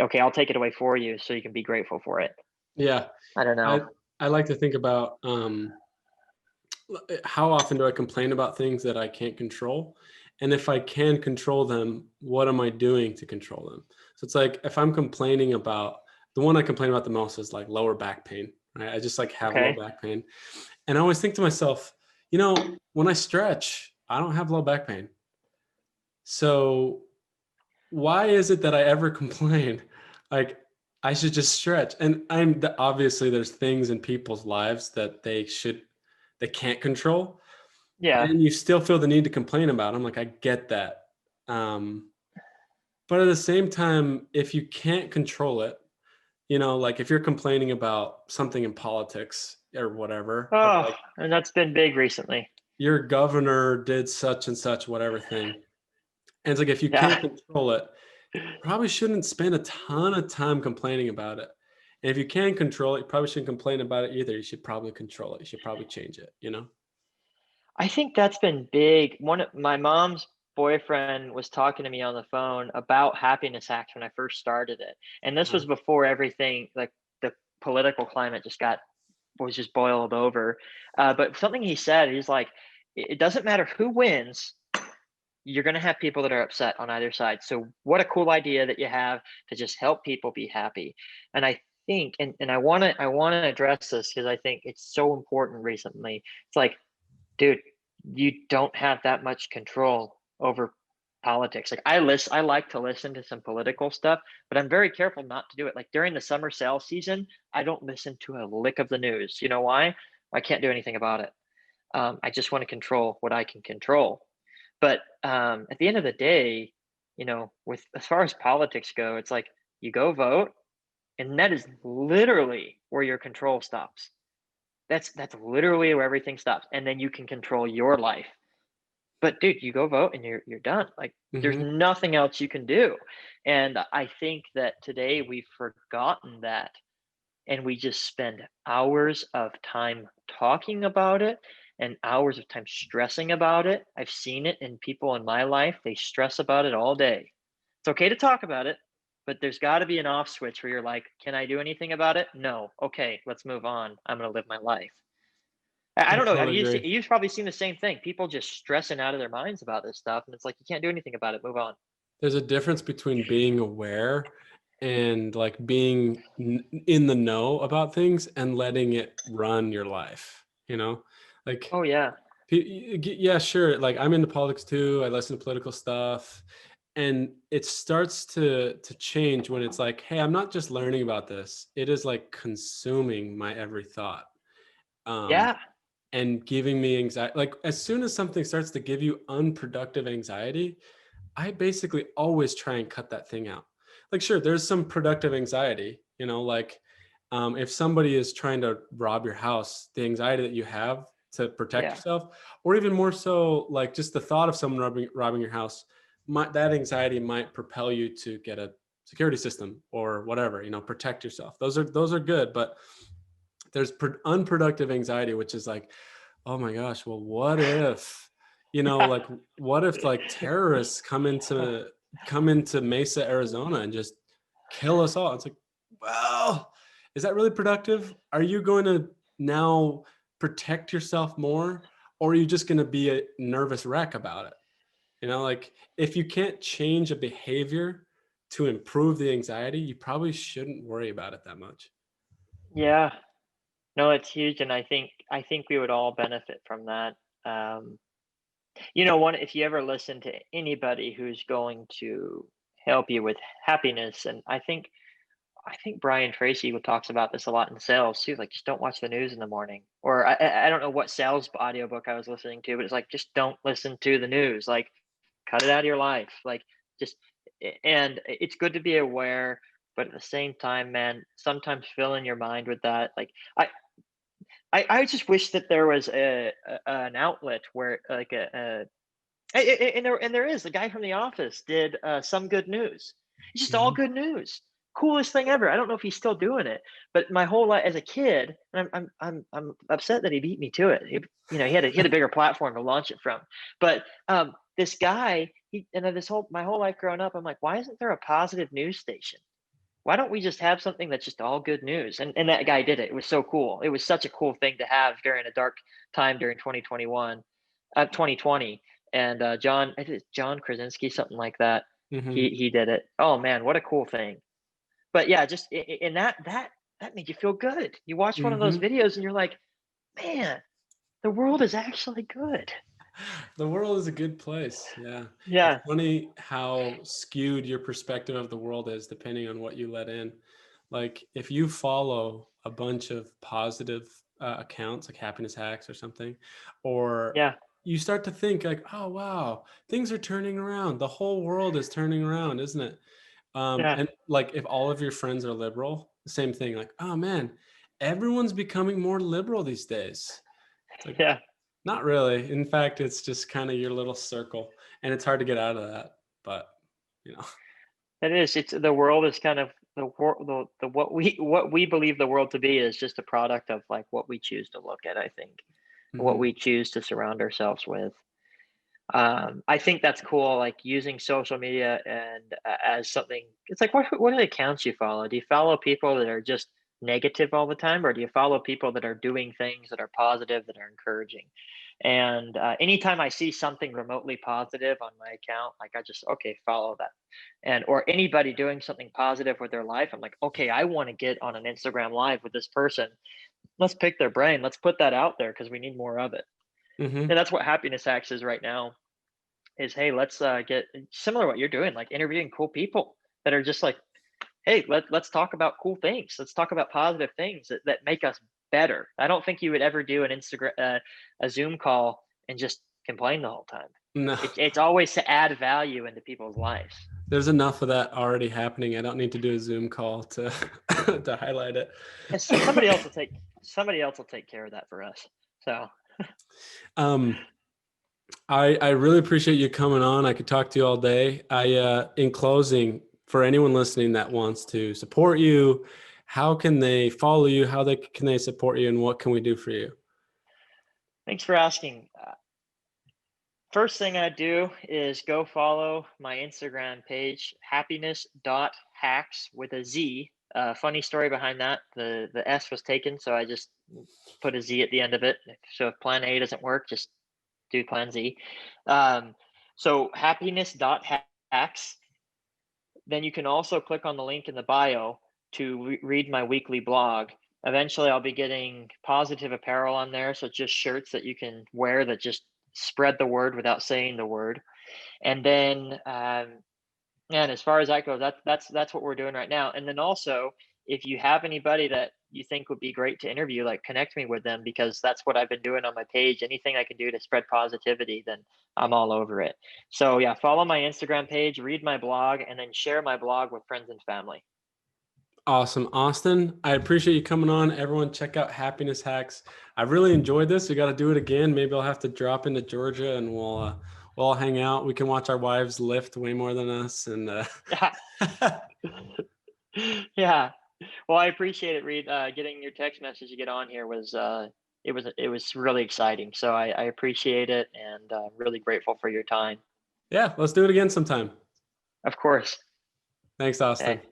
okay, I'll take it away for you so you can be grateful for it. Yeah. I don't I, know. I like to think about how often do I complain about things that I can't control? And if I can control them, what am I doing to control them? So it's like, if I'm complaining about, the one I complain about the most is like lower back pain, right? I just like have low Okay. back pain. And I always think to myself, when I stretch, I don't have low back pain. So why is it that I ever complain? Like, I should just stretch. And obviously there's things in people's lives that they can't control, Yeah. and you still feel the need to complain about. I'm like, I get that. Um, but at the same time, if you can't control it, like if you're complaining about something in politics or whatever, of Oh, like and that's been big recently. your governor did such and such, whatever thing. And it's like, if you can't Yeah. control it, probably shouldn't spend a ton of time complaining about it. And if you can control it, you probably shouldn't complain about it either. You should probably control it. You should probably change it. I think that's been big. One of my mom's boyfriend was talking to me on the phone about happiness hacks when I first started it. And this was before everything, like the political climate was just boiled over. But something he said, he's like, it doesn't matter who wins, you're going to have people that are upset on either side. So what a cool idea that you have to just help people be happy. And I think, and I want to address this because I think it's so important recently. It's like, dude, you don't have that much control over politics. Like, I like to listen to some political stuff, but I'm very careful not to do it. Like during the summer sales season, I don't listen to a lick of the news. You know why? I can't do anything about it. I just want to control what I can control. But at the end of the day, with as far as politics go, it's like, you go vote, And that is literally where your control stops. That's literally where everything stops. And then you can control your life. But dude, you go vote and you're done. Like there's Hmm. nothing else you can do. And I think that today we've forgotten that, and we just spend hours of time talking about it and hours of time stressing about it. I've seen it in people in my life. They stress about it all day. It's okay to talk about it, but there's got to be an off switch where you're like, can I do anything about it? No. Okay, let's move on. I'm going to live my life. I I don't know. Have totally you seen, agree. you've probably seen the same thing. People just stressing out of their minds about this stuff. And it's like, you can't do anything about it. Move on. There's a difference between being aware and like being in the know about things and letting it run your life, you know? Like Oh, yeah. yeah, sure. Like I'm into politics too. I listen to political stuff, and it starts to change when it's like, hey, I'm not just learning about this. It is like consuming my every thought. Um, Yeah. and giving me anxiety. Like as soon as something starts to give you unproductive anxiety, I basically always try and cut that thing out. Like, sure, there's some productive anxiety, like if somebody is trying to rob your house, the anxiety that you have to protect Yeah. yourself, or even more so, like just the thought of someone robbing your house, that anxiety might propel you to get a security system or whatever, protect yourself. Those are good, but there's unproductive anxiety, which is like, oh my gosh, well, what if, like what if like terrorists come into Mesa, Arizona and just kill us all? It's like, well, is that really productive? Are you going to now protect yourself more, or are you just going to be a nervous wreck about it? Like if you can't change a behavior to improve the anxiety, you probably shouldn't worry about it that much. Yeah. No, it's huge, and I think we would all benefit from that. Um, one, if you ever listen to anybody who's going to help you with happiness, and I think Brian Tracy talks about this a lot in sales too. Like, just don't watch the news in the morning. Or I don't know what sales audiobook I was listening to, but it's like just don't listen to the news. Like, cut it out of your life. Like, just and it's good to be aware, but at the same time, man, sometimes filling your mind with that. Like, I just wish that there was an outlet where like and there is the guy from The Office did some good news. It's just all Mhm. good news. Coolest thing ever. I don't know if he's still doing it, but my whole life as a kid, and I'm upset that he beat me to it. He had a bigger platform to launch it from. But this guy, my whole life growing up, I'm like, why isn't there a positive news station? Why don't we just have something that's just all good news? And that guy did it. It was so cool. It was such a cool thing to have during a dark time during 2020. And John, I think it's John Krasinski, something like that. He Mhm. he did it. Oh man, what a cool thing. But yeah, just in that made you feel good. You watch one of those Mhm. videos and you're like, man, the world is actually good. The world is a good place. Yeah. It's Yeah, funny how skewed your perspective of the world is depending on what you let in. Like if you follow a bunch of positive accounts like Happiness Hacks or something, or yeah, you start to think like, oh wow, things are turning around. The whole world is turning around, isn't it? yeah, And like if all of your friends are liberal, the same thing, like, oh man, everyone's becoming more liberal these days. It's like, yeah. not really. In fact, it's just kind of your little circle, and it's hard to get out of that. But you know, It is. It's the world is kind of the world. The what we believe the world to be is just a product of like what we choose to look at. I think what hmm we choose to surround ourselves with. I think that's cool. Like using social media and as something. It's like what are the accounts you follow? Do you follow people that are just negative all the time, or do you follow people that are doing things that are positive, that are encouraging? And anytime I see something remotely positive on my account, like I just okay, follow that. And or anybody doing something positive with their life, I'm like, okay, I want to get on an Instagram live with this person. Let's pick their brain. Let's put that out there because we need more of it. And hmm that's what happiness hacks is right now. Is hey, let's get similar to what you're doing, like interviewing cool people that are just like, hey, let's talk about cool things. Let's talk about positive things that make us better. I don't think you would ever do an Instagram, a Zoom call and just complain the whole time. No, It's always to add value into people's lives. There's enough of that already happening. I don't need to do a Zoom call to to highlight it. And somebody else will take care of that for us. So Um, I really appreciate you coming on. I could talk to you all day. In closing, for anyone listening that wants to support you, how can they follow you? Can they support you, and what can we do for you? thanks for asking. First thing I do is go follow my Instagram page, happiness.hackz with a Z. Funny story behind that. The S was taken, so I just put a Z at the end of it. So if plan A doesn't work, just do plan Z. So happiness.hackz. Then you can also click on the link in the bio to read my weekly blog. Eventually, I'll be getting positive apparel on there. So just shirts that you can wear that just spread the word without saying the word. And then, and as far as that goes, that's what we're doing right now. And then also, if you have anybody that you think would be great to interview, like connect me with them, because that's what I've been doing on my page. Anything I can do to spread positivity, then I'm all over it. So yeah, follow my Instagram page, read my blog, and then share my blog with friends and family. Awesome, Austin. I appreciate you coming on. Everyone, check out Happiness Hackz. I really enjoyed this. We got to do it again. Maybe I'll have to drop into Georgia and we'll all hang out. We can watch our wives lift way more than us. And Yeah. Well, I appreciate it, Reed. Getting your text message to get on here was it was really exciting. So I appreciate it, and really grateful for your time. yeah, let's do it again sometime. Of course. Thanks, Austin. Okay.